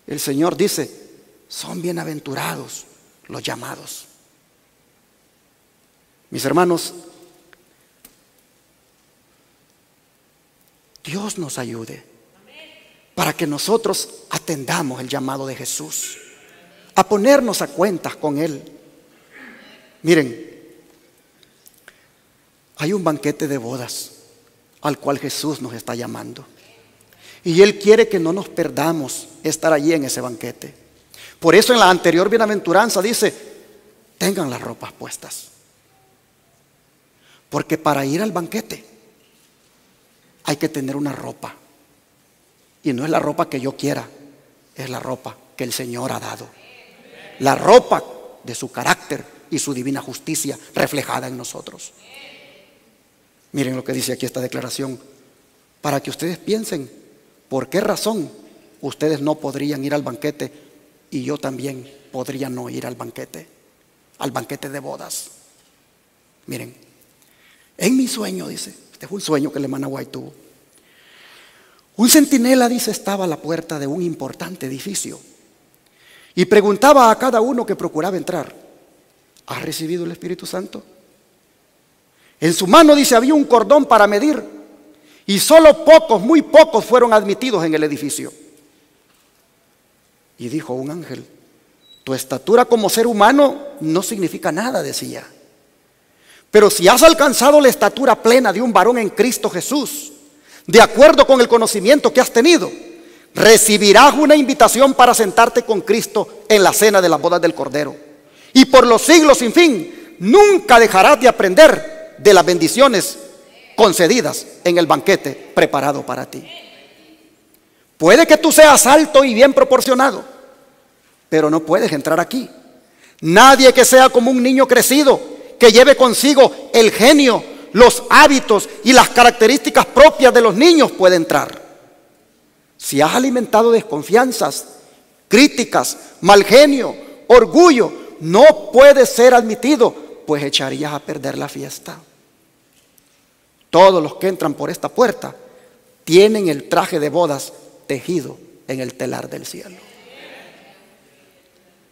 el Señor dice, son bienaventurados los llamados. Mis hermanos, Dios nos ayude para que nosotros atendamos el llamado de Jesús, a ponernos a cuentas con Él. Miren, hay un banquete de bodas al cual Jesús nos está llamando, y Él quiere que no nos perdamos estar allí en ese banquete. Por eso en la anterior bienaventuranza dice, tengan las ropas puestas, porque para ir al banquete hay que tener una ropa. Y no es la ropa que yo quiera, es la ropa que el Señor ha dado. La ropa de su carácter y su divina justicia reflejada en nosotros. Miren lo que dice aquí esta declaración, para que ustedes piensen por qué razón ustedes no podrían ir al banquete y yo también podría no ir al banquete de bodas. Miren, en mi sueño, dice, este fue un sueño que el hermano White tuvo. Un centinela, dice, estaba a la puerta de un importante edificio y preguntaba a cada uno que procuraba entrar: ¿has recibido el Espíritu Santo? En su mano, dice, había un cordón para medir y solo pocos, muy pocos fueron admitidos en el edificio. Y dijo un ángel: tu estatura como ser humano no significa nada, decía. Pero si has alcanzado la estatura plena de un varón en Cristo Jesús, de acuerdo con el conocimiento que has tenido, recibirás una invitación para sentarte con Cristo en la cena de las bodas del Cordero. Y por los siglos sin fin, nunca dejarás de aprender de las bendiciones concedidas en el banquete preparado para ti. Puede que tú seas alto y bien proporcionado, pero no puedes entrar aquí. Nadie que sea como un niño crecido, que lleve consigo el genio, los hábitos y las características propias de los niños, puede entrar. Si has alimentado desconfianzas, críticas, mal genio, orgullo, no puedes ser admitido, pues echarías a perder la fiesta. Todos los que entran por esta puerta tienen el traje de bodas tejido en el telar del cielo.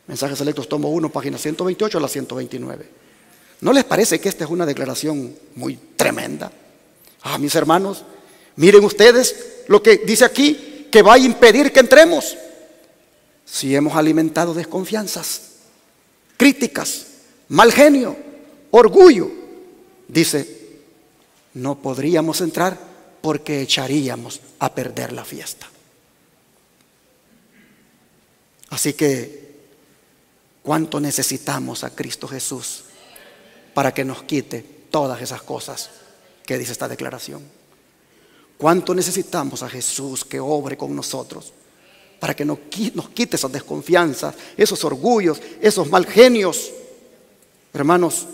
Mensajes Selectos, tomo 1, página 128 a la 129. ¿No les parece que esta es una declaración muy tremenda? Mis hermanos, miren ustedes lo que dice aquí, que va a impedir que entremos. Si hemos alimentado desconfianzas, críticas, mal genio, orgullo, dice, no podríamos entrar porque echaríamos a perder la fiesta. Así que, ¿cuánto necesitamos a Cristo Jesús para que nos quite todas esas cosas que dice esta declaración? ¿Cuánto necesitamos a Jesús que obre con nosotros para que nos quite esas desconfianzas, esos orgullos, esos mal genios? Hermanos,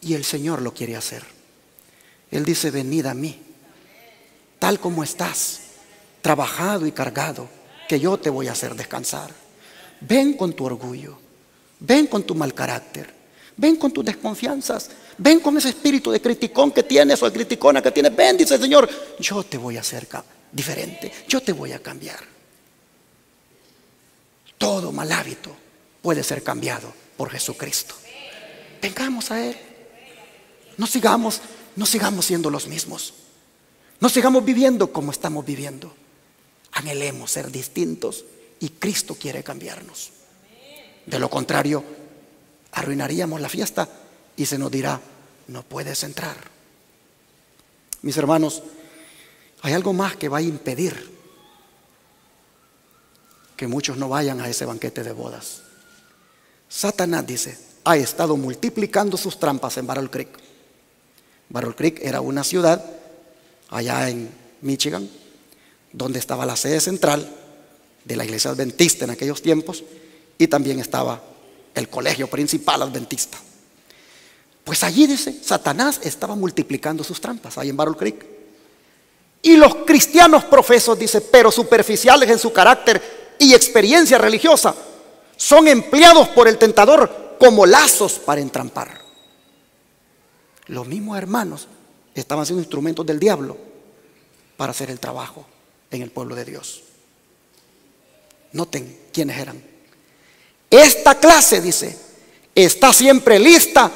y el Señor lo quiere hacer. Él dice: venid a mí, tal como estás, trabajado y cargado, que yo te voy a hacer descansar. Ven con tu orgullo, ven con tu mal carácter, ven con tus desconfianzas, ven con ese espíritu de criticón que tienes o de criticona que tienes. Ven, dice el Señor, yo te voy a hacer diferente, yo te voy a cambiar. Todo mal hábito puede ser cambiado por Jesucristo. Vengamos a Él. No sigamos siendo los mismos. No sigamos viviendo como estamos viviendo. Anhelemos ser distintos y Cristo quiere cambiarnos. De lo contrario, arruinaríamos la fiesta y se nos dirá: no puedes entrar. Mis hermanos, hay algo más que va a impedir que muchos no vayan a ese banquete de bodas. Satanás, dice, ha estado multiplicando sus trampas en Battle Creek. Battle Creek era una ciudad allá en Michigan, donde estaba la sede central de la iglesia adventista en aquellos tiempos, y también estaba el colegio principal adventista. Pues allí, dice, Satanás estaba multiplicando sus trampas, ahí en Battle Creek. Y los cristianos profesos, dice, pero superficiales en su carácter y experiencia religiosa, son empleados por el tentador como lazos para entrampar. Los mismos hermanos estaban siendo instrumentos del diablo para hacer el trabajo en el pueblo de Dios. Noten quiénes eran. Esta clase, dice, está siempre lista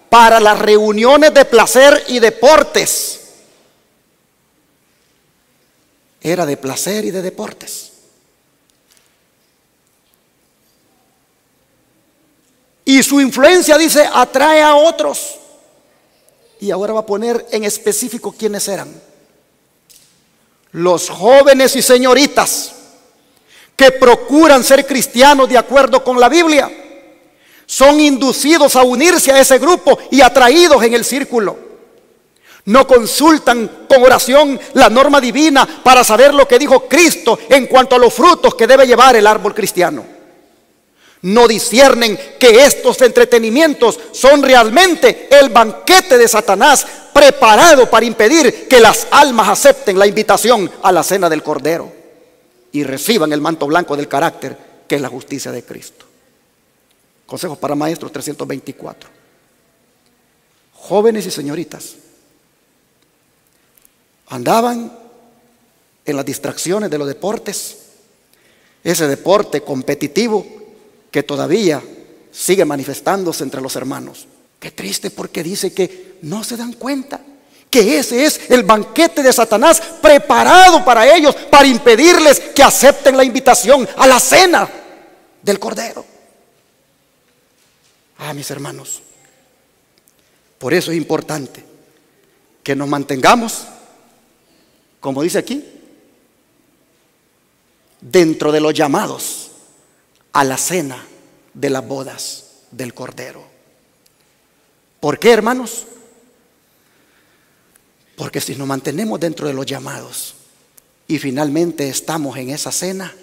para las reuniones de placer y deportes. Era de placer y de deportes. Y su influencia, dice, atrae a otros. Y ahora va a poner en específico quiénes eran. Los jóvenes y señoritas que procuran ser cristianos de acuerdo con la Biblia son inducidos a unirse a ese grupo y atraídos en el círculo. No consultan con oración la norma divina para saber lo que dijo Cristo en cuanto a los frutos que debe llevar el árbol cristiano. No disciernen que estos entretenimientos son realmente el banquete de Satanás, preparado para impedir que las almas acepten la invitación a la cena del Cordero y reciban el manto blanco del carácter, que es la justicia de Cristo. Consejos para maestros 324. Jóvenes y señoritas andaban en las distracciones de los deportes, ese deporte competitivo que todavía sigue manifestándose entre los hermanos. Qué triste, porque dice que no se dan cuenta que ese es el banquete de Satanás preparado para ellos, para impedirles que acepten la invitación a la cena del Cordero. Mis hermanos, por eso es importante que nos mantengamos, como dice aquí, dentro de los llamados a la cena de las bodas del Cordero. ¿Por qué, hermanos? Porque si nos mantenemos dentro de los llamados y finalmente estamos en esa cena,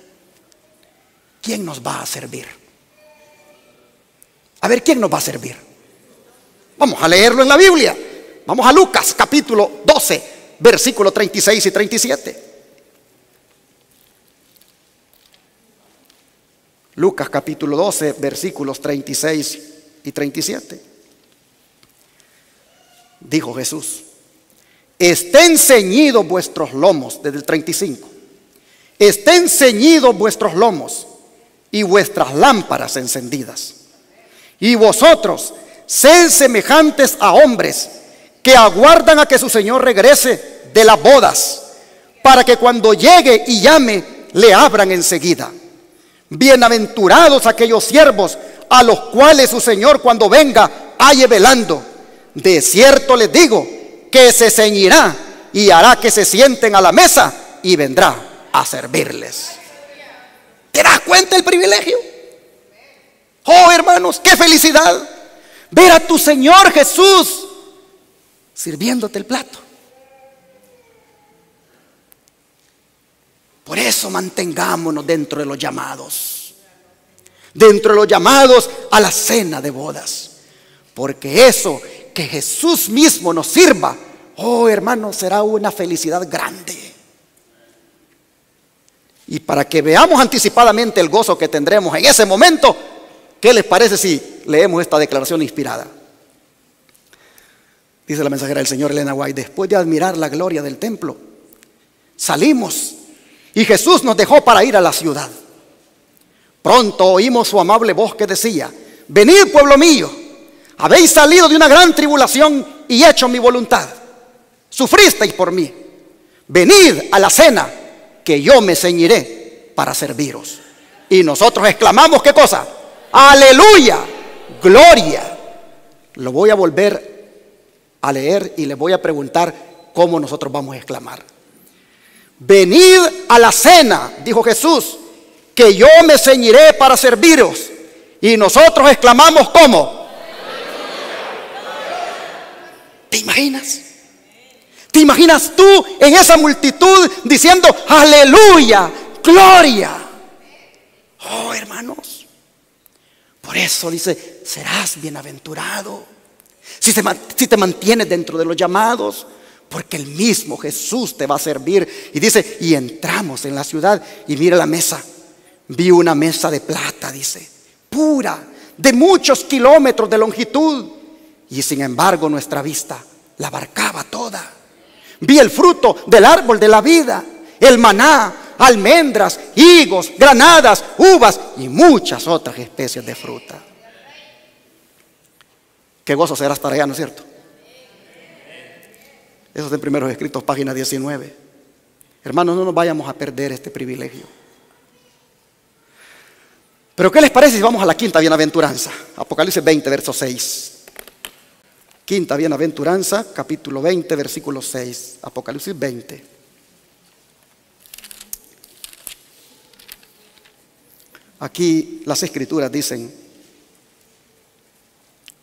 ¿quién nos va a servir? A ver, ¿quién nos va a servir? Vamos a leerlo en la Biblia. Vamos a Lucas capítulo 12, versículos 36 y 37. Lucas capítulo 12, versículos 36 y 37. Dijo Jesús: estén ceñidos vuestros lomos, desde el 35. Estén ceñidos vuestros lomos y vuestras lámparas encendidas. Y vosotros, sed semejantes a hombres que aguardan a que su Señor regrese de las bodas, para que cuando llegue y llame, le abran enseguida. Bienaventurados aquellos siervos a los cuales su Señor, cuando venga, halle velando. De cierto les digo que se ceñirá y hará que se sienten a la mesa y vendrá a servirles. ¿Te das cuenta el privilegio? Oh, hermanos, qué felicidad ver a tu Señor Jesús sirviéndote el plato. Por eso mantengámonos dentro de los llamados, dentro de los llamados a la cena de bodas, porque eso, que Jesús mismo nos sirva, oh, hermanos, será una felicidad grande. Y para que veamos anticipadamente el gozo que tendremos en ese momento, ¿qué les parece si leemos esta declaración inspirada? Dice la mensajera del Señor Elena White: después de admirar la gloria del templo, salimos y Jesús nos dejó para ir a la ciudad. Pronto oímos su amable voz que decía: venid, pueblo mío, habéis salido de una gran tribulación y hecho mi voluntad. Sufristeis por mí. Venid a la cena, que yo me ceñiré para serviros. Y nosotros exclamamos, ¿qué cosa? ¡Aleluya! ¡Gloria! Lo voy a volver a leer y les voy a preguntar cómo nosotros vamos a exclamar. Venid a la cena, dijo Jesús, que yo me ceñiré para serviros. Y nosotros exclamamos, ¿cómo? ¿Te imaginas? ¿Te imaginas tú en esa multitud diciendo aleluya, gloria? Oh, hermanos, por eso dice, serás bienaventurado si te mantienes dentro de los llamados, porque el mismo Jesús te va a servir. Y dice, y entramos en la ciudad y mira la mesa. Vi una mesa de plata, dice, pura, de muchos kilómetros de longitud, y sin embargo nuestra vista la abarcaba toda. Vi el fruto del árbol de la vida, el maná, almendras, higos, granadas, uvas y muchas otras especies de fruta. Qué gozo será estar allá, ¿no es cierto? Eso es en Primeros Escritos, página 19. Hermanos, no nos vayamos a perder este privilegio. Pero ¿qué les parece si vamos a la quinta bienaventuranza? Apocalipsis 20, verso 6. Quinta bienaventuranza, capítulo 20, versículo 6. Apocalipsis 20. Aquí las escrituras dicen: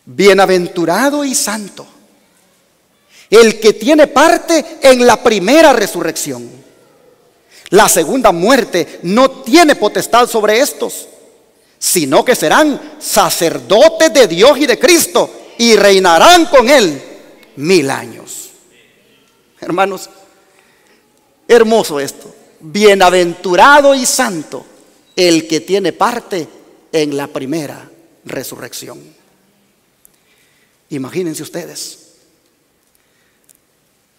bienaventurado y santo el que tiene parte en la primera resurrección. La segunda muerte no tiene potestad sobre estos, sino que serán sacerdotes de Dios y de Cristo y reinarán con Él 1000 años. Hermanos, hermoso esto. Bienaventurado y santo el que tiene parte en la primera resurrección. Imagínense ustedes,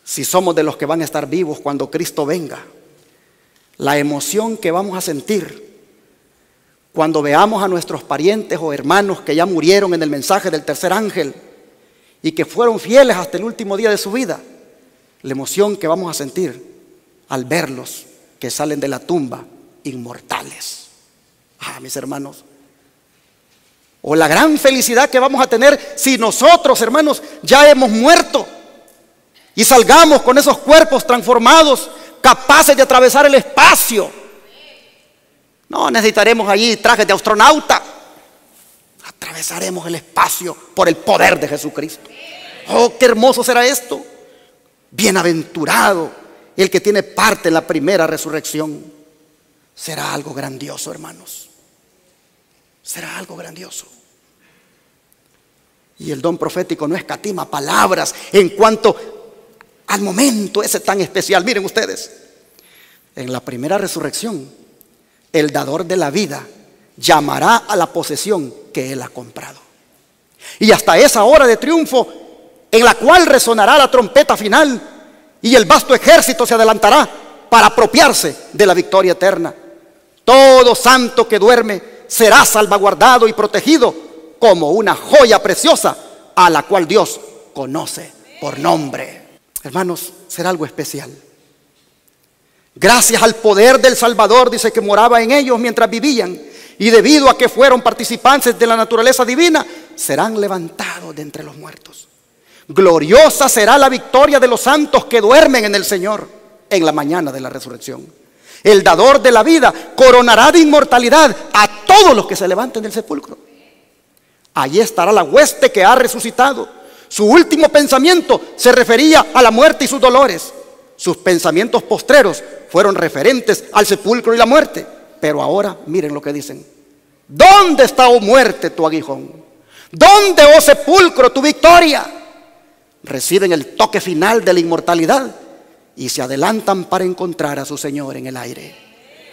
si somos de los que van a estar vivos cuando Cristo venga, la emoción que vamos a sentir cuando veamos a nuestros parientes o hermanos que ya murieron en el mensaje del tercer ángel y que fueron fieles hasta el último día de su vida. La emoción que vamos a sentir al verlos que salen de la tumba inmortales. Mis hermanos. O la gran felicidad que vamos a tener si nosotros, hermanos, ya hemos muerto y salgamos con esos cuerpos transformados, capaces de atravesar el espacio. No necesitaremos allí trajes de astronauta. Atravesaremos el espacio por el poder de Jesucristo. Oh, qué hermoso será esto. Bienaventurado el que tiene parte en la primera resurrección. Será algo grandioso, hermanos. Será algo grandioso. Y el don profético no escatima palabras en cuanto al momento ese tan especial. Miren ustedes, en la primera resurrección, el dador de la vida llamará a la posesión que Él ha comprado. Y hasta esa hora de triunfo, en la cual resonará la trompeta final y el vasto ejército se adelantará para apropiarse de la victoria eterna. Todo santo que duerme será salvaguardado y protegido como una joya preciosa a la cual Dios conoce por nombre. Hermanos, será algo especial. Gracias al poder del Salvador, dice que moraba en ellos mientras vivían, y debido a que fueron participantes de la naturaleza divina, serán levantados de entre los muertos. Gloriosa será la victoria de los santos que duermen en el Señor en la mañana de la resurrección. El dador de la vida coronará de inmortalidad a todos los que se levanten del sepulcro. Allí estará la hueste que ha resucitado. Su último pensamiento se refería a la muerte y sus dolores. Sus pensamientos postreros fueron referentes al sepulcro y la muerte. Pero ahora miren lo que dicen. ¿Dónde está, oh muerte, tu aguijón? ¿Dónde, oh sepulcro, tu victoria? Reciben el toque final de la inmortalidad y se adelantan para encontrar a su Señor en el aire.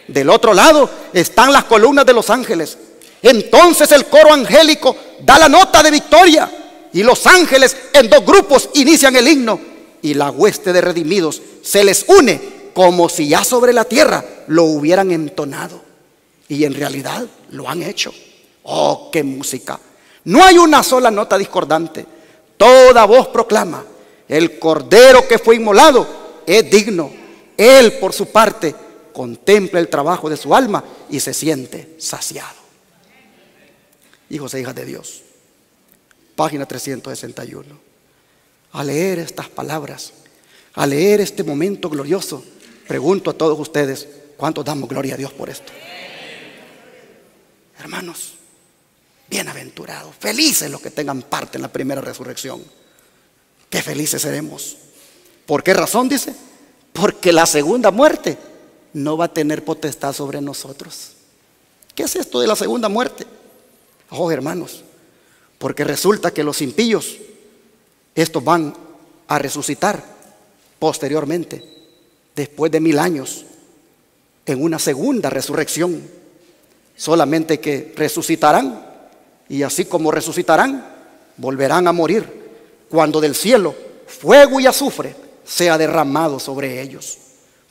Del otro lado están las columnas de los ángeles. Entonces el coro angélico da la nota de victoria y los ángeles en dos grupos inician el himno y la hueste de redimidos se les une como si ya sobre la tierra lo hubieran entonado, y en realidad lo han hecho. Oh, qué música. No hay una sola nota discordante. Toda voz proclama: el cordero que fue inmolado es digno. Él, por su parte, contempla el trabajo de su alma y se siente saciado. Hijos e hijas de Dios, página 361. Al leer estas palabras, al leer este momento glorioso, pregunto a todos ustedes: ¿cuántos damos gloria a Dios por esto? Hermanos, bienaventurados, felices los que tengan parte en la primera resurrección. Qué felices seremos. ¿Por qué razón? Dice, porque la segunda muerte no va a tener potestad sobre nosotros. ¿Qué es esto de la segunda muerte? Oh, hermanos, porque resulta que los impíos, estos van a resucitar posteriormente, después de 1000 años, en una segunda resurrección. Solamente que resucitarán, y así como resucitarán, volverán a morir cuando del cielo fuego y azufre sea derramado sobre ellos.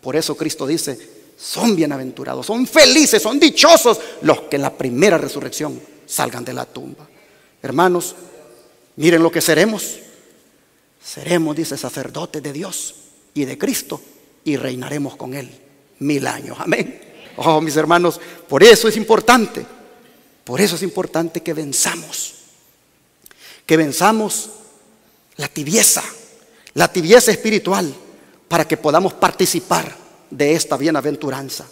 Por eso Cristo dice: son bienaventurados, son felices, son dichosos los que en la primera resurrección salgan de la tumba. Hermanos, miren lo que seremos. Seremos, dice, sacerdotes de Dios y de Cristo, y reinaremos con Él 1000 años. Amén. Oh, mis hermanos, por eso es importante que venzamos la tibieza espiritual, para que podamos participar de esta bienaventuranza.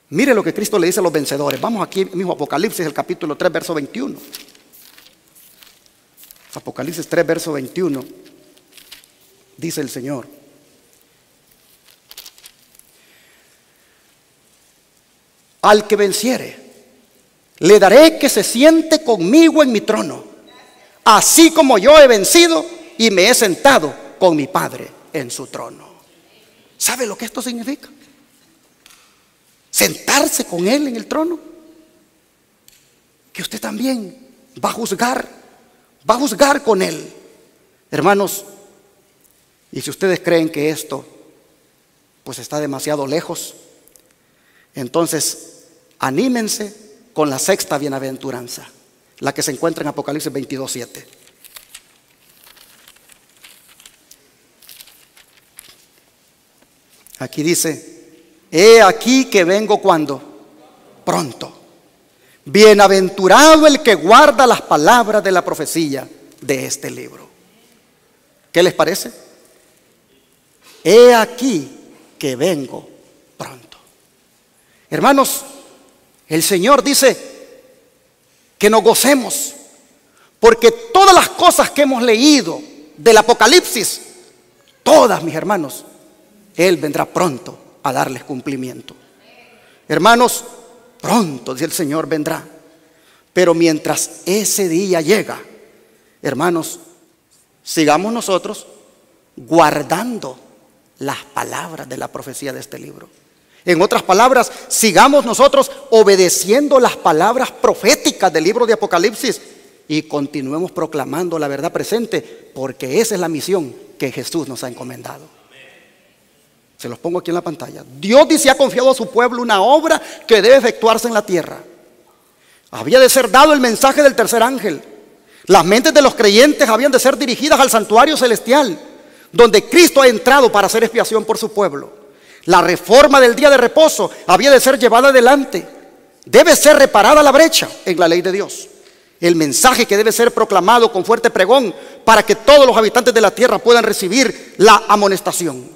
Mire lo que Cristo le dice a los vencedores. Vamos aquí mismo, Apocalipsis, el capítulo 3, verso 21. Apocalipsis 3, verso 21. dice el Señor. Al que venciere, le daré que se siente conmigo en mi trono, así como yo he vencido y me he sentado con mi Padre en su trono. ¿Sabe lo que esto significa? Sentarse con Él en el trono. Que usted también va a juzgar con Él. Hermanos, y si ustedes creen que esto pues está demasiado lejos, entonces anímense con la sexta bienaventuranza, la que se encuentra en Apocalipsis 22:7. Aquí dice: he aquí que vengo cuando, pronto. Bienaventurado el que guarda las palabras de la profecía de este libro. ¿Qué les parece? He aquí que vengo pronto. Hermanos, el Señor dice que nos gocemos, porque todas las cosas que hemos leído del Apocalipsis, todas, mis hermanos, Él vendrá pronto a darles cumplimiento. Hermanos, pronto, dice el Señor, vendrá. Pero mientras ese día llega, hermanos, sigamos nosotros guardando las palabras de la profecía de este libro. En otras palabras, sigamos nosotros obedeciendo las palabras proféticas del libro de Apocalipsis y continuemos proclamando la verdad presente, porque esa es la misión que Jesús nos ha encomendado. Se los pongo aquí en la pantalla. Dios dice: ha confiado a su pueblo una obra que debe efectuarse en la tierra. Había de ser dado el mensaje del tercer ángel. Las mentes de los creyentes habían de ser dirigidas al santuario celestial, donde Cristo ha entrado para hacer expiación por su pueblo. La reforma del día de reposo había de ser llevada adelante. Debe ser reparada la brecha en la ley de Dios. El mensaje que debe ser proclamado con fuerte pregón para que todos los habitantes de la tierra puedan recibir la amonestación.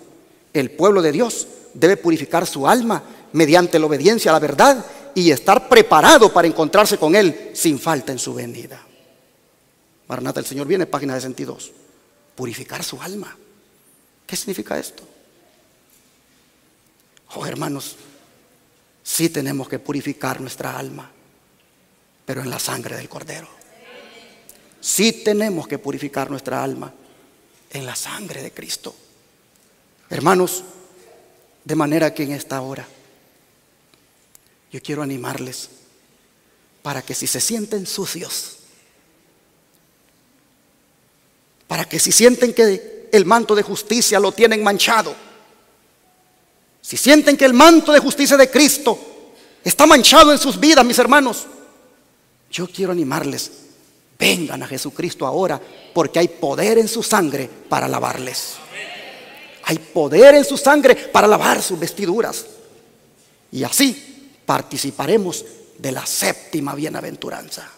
El pueblo de Dios debe purificar su alma mediante la obediencia a la verdad y estar preparado para encontrarse con Él sin falta en su venida. Maranata, el Señor viene, página 62. Purificar su alma. ¿Qué significa esto? Oh, hermanos, sí tenemos que purificar nuestra alma, pero en la sangre del Cordero. Sí tenemos que purificar nuestra alma en la sangre de Cristo. Hermanos, de manera que en esta hora yo quiero animarles para que si se sienten sucios, para que si sienten que el manto de justicia lo tienen manchado, si sienten que el manto de justicia de Cristo está manchado en sus vidas, mis hermanos, yo quiero animarles: vengan a Jesucristo ahora, porque hay poder en su sangre para lavarles. Hay poder en su sangre para lavar sus vestiduras. Y así participaremos de la séptima bienaventuranza,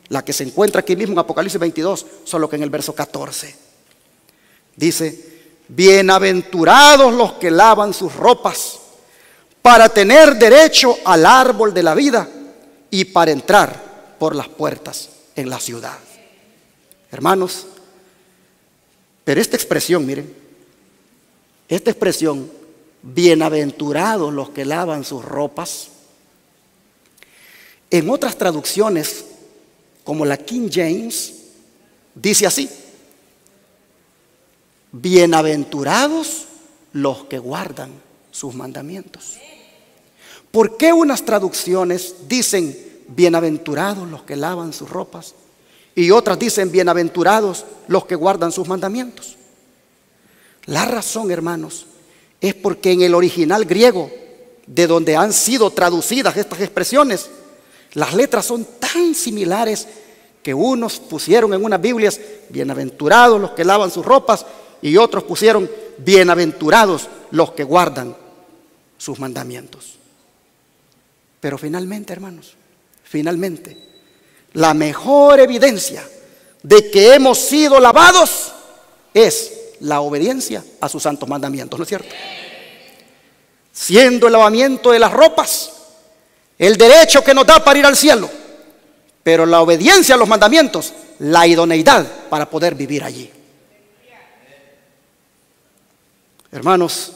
la que se encuentra aquí mismo en Apocalipsis 22, solo que en el verso 14. Dice: bienaventurados los que lavan sus ropas para tener derecho al árbol de la vida y para entrar por las puertas en la ciudad. Hermanos, pero esta expresión, miren, esta expresión, bienaventurados los que lavan sus ropas, en otras traducciones, como la King James, dice así: bienaventurados los que guardan sus mandamientos. ¿Por qué unas traducciones dicen bienaventurados los que lavan sus ropas y otras dicen bienaventurados los que guardan sus mandamientos? La razón, hermanos, es porque en el original griego, de donde han sido traducidas estas expresiones, las letras son tan similares que unos pusieron en unas Biblias bienaventurados los que lavan sus ropas y otros pusieron bienaventurados los que guardan sus mandamientos. Pero finalmente, hermanos, finalmente, la mejor evidencia de que hemos sido lavados es la obediencia a sus santos mandamientos, ¿no es cierto? Siendo el lavamiento de las ropas el derecho que nos da para ir al cielo, pero la obediencia a los mandamientos, la idoneidad para poder vivir allí. Hermanos,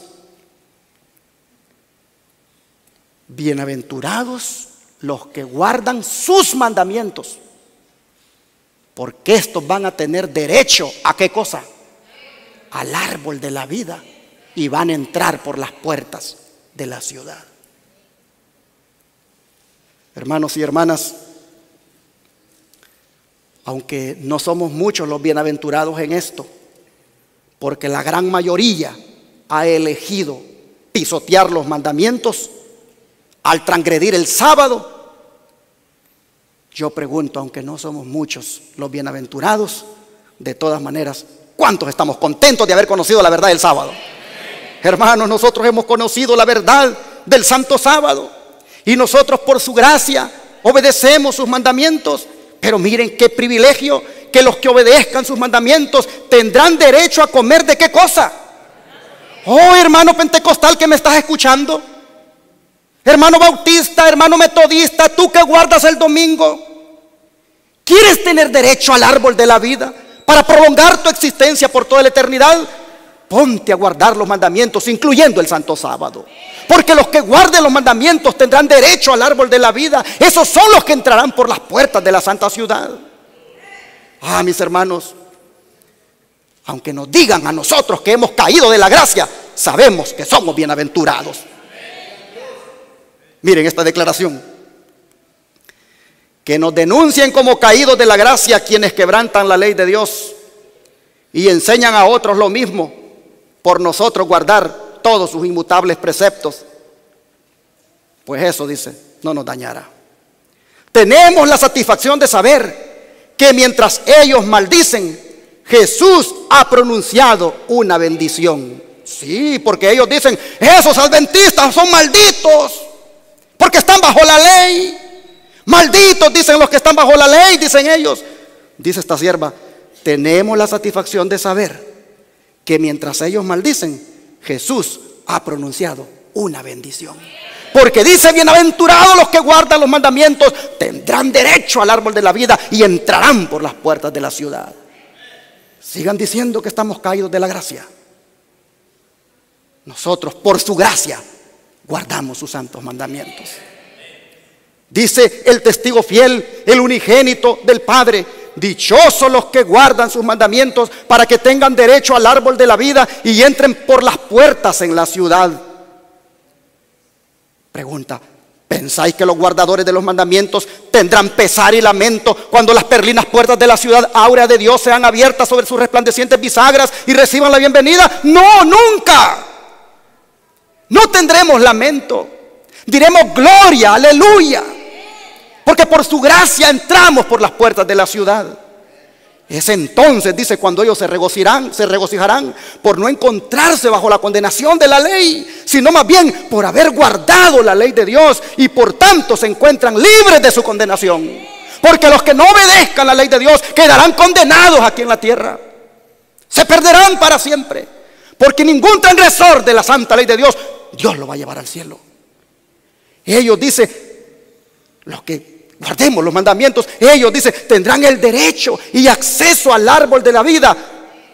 bienaventurados los que guardan sus mandamientos, porque estos van a tener derecho ¿a qué cosa? Al árbol de la vida, y van a entrar por las puertas de la ciudad. Hermanos y hermanas, aunque no somos muchos los bienaventurados en esto, porque la gran mayoría ha elegido pisotear los mandamientos al transgredir el sábado, yo pregunto, aunque no somos muchos los bienaventurados, de todas maneras, ¿cuántos estamos contentos de haber conocido la verdad del sábado? Hermanos, nosotros hemos conocido la verdad del santo sábado y nosotros por su gracia obedecemos sus mandamientos. Pero miren qué privilegio, que los que obedezcan sus mandamientos tendrán derecho a comer ¿de qué cosa? Oh, hermano pentecostal que me estás escuchando, hermano bautista, hermano metodista, tú que guardas el domingo, ¿quieres tener derecho al árbol de la vida para prolongar tu existencia por toda la eternidad? Ponte a guardar los mandamientos, incluyendo el santo sábado, porque los que guarden los mandamientos tendrán derecho al árbol de la vida. Esos son los que entrarán por las puertas de la santa ciudad. Ah, mis hermanos, aunque nos digan a nosotros que hemos caído de la gracia, sabemos que somos bienaventurados. Miren esta declaración: que nos denuncien como caídos de la gracia quienes quebrantan la ley de Dios y enseñan a otros lo mismo, por nosotros guardar todos sus inmutables preceptos, pues eso, dice, no nos dañará. Tenemos la satisfacción de saber que mientras ellos maldicen, Jesús ha pronunciado una bendición. Sí, porque ellos dicen, esos adventistas son malditos, porque están bajo la ley. Malditos, dicen los que están bajo la ley, dicen ellos. Dice esta sierva, tenemos la satisfacción de saber que mientras ellos maldicen, Jesús ha pronunciado una bendición. Porque dice, bienaventurados los que guardan los mandamientos, tendrán derecho al árbol de la vida y entrarán por las puertas de la ciudad. Sigan diciendo que estamos caídos de la gracia. Nosotros, por su gracia, guardamos sus santos mandamientos. Dice el testigo fiel, el unigénito del Padre, dichosos los que guardan sus mandamientos para que tengan derecho al árbol de la vida y entren por las puertas en la ciudad. Pregunta, ¿pensáis que los guardadores de los mandamientos tendrán pesar y lamento cuando las perlinas puertas de la ciudad áurea de Dios sean abiertas sobre sus resplandecientes bisagras y reciban la bienvenida? No, nunca. No tendremos lamento. Diremos gloria, aleluya, porque por su gracia entramos por las puertas de la ciudad. Es entonces, dice, cuando ellos se regocijarán por no encontrarse bajo la condenación de la ley, sino más bien por haber guardado la ley de Dios, y por tanto se encuentran libres de su condenación. Porque los que no obedezcan la ley de Dios quedarán condenados aquí en la tierra, se perderán para siempre, porque ningún transgresor de la santa ley de Dios, Dios lo va a llevar al cielo. Ellos, dice, los que guardemos los mandamientos, ellos, dice, tendrán el derecho y acceso al árbol de la vida,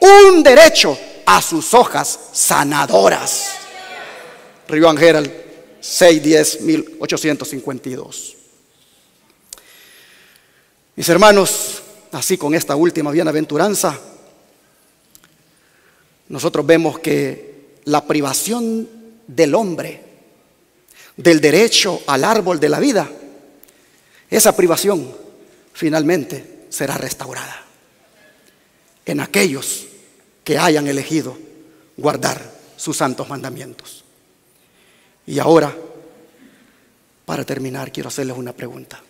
un derecho a sus hojas sanadoras. Río Herald, 6-10-1852. Mis hermanos, así con esta última bienaventuranza, nosotros vemos que la privación del hombre del derecho al árbol de la vida, esa privación finalmente será restaurada en aquellos que hayan elegido guardar sus santos mandamientos. Y ahora, para terminar, quiero hacerles una pregunta.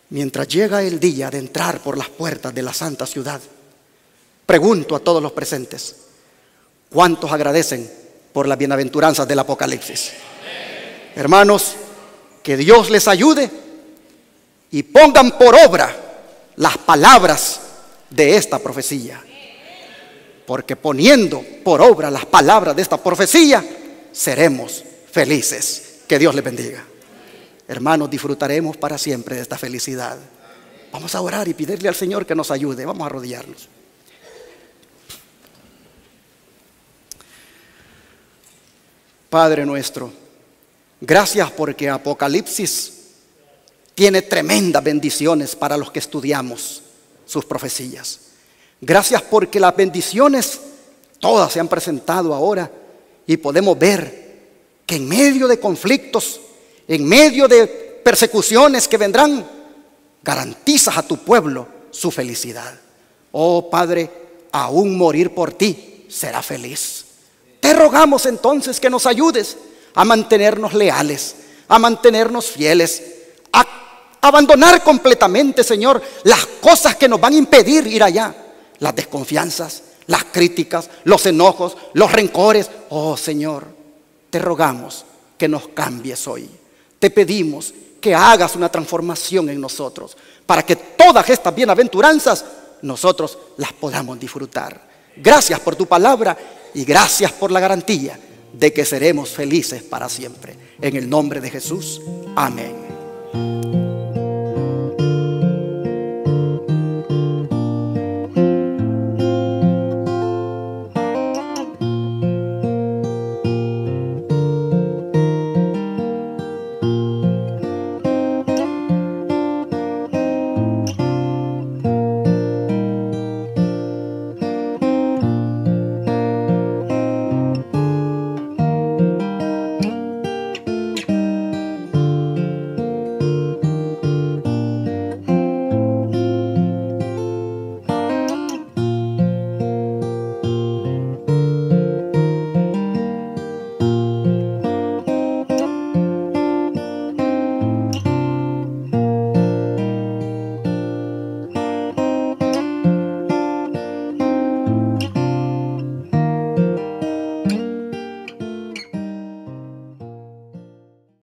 Mientras llega el día de entrar por las puertas de la santa ciudad, pregunto a todos los presentes, ¿cuántos agradecen por las bienaventuranzas del Apocalipsis? Hermanos, que Dios les ayude y pongan por obra las palabras de esta profecía, porque poniendo por obra las palabras de esta profecía seremos felices. Que Dios les bendiga. Hermanos, disfrutaremos para siempre de esta felicidad. Vamos a orar y pedirle al Señor que nos ayude. Vamos a arrodillarnos. Padre nuestro, gracias porque Apocalipsis tiene tremendas bendiciones para los que estudiamos sus profecías. Gracias porque las bendiciones todas se han presentado ahora y podemos ver que en medio de conflictos, en medio de persecuciones que vendrán, garantizas a tu pueblo su felicidad. Oh Padre, aún morir por ti será feliz. Te rogamos entonces que nos ayudes a mantenernos leales, a mantenernos fieles, a abandonar completamente, Señor, las cosas que nos van a impedir ir allá. Las desconfianzas, las críticas, los enojos, los rencores. Oh Señor, te rogamos que nos cambies hoy. Te pedimos que hagas una transformación en nosotros para que todas estas bienaventuranzas nosotros las podamos disfrutar. Gracias por tu palabra y gracias por la garantía de que seremos felices para siempre. En el nombre de Jesús, amén.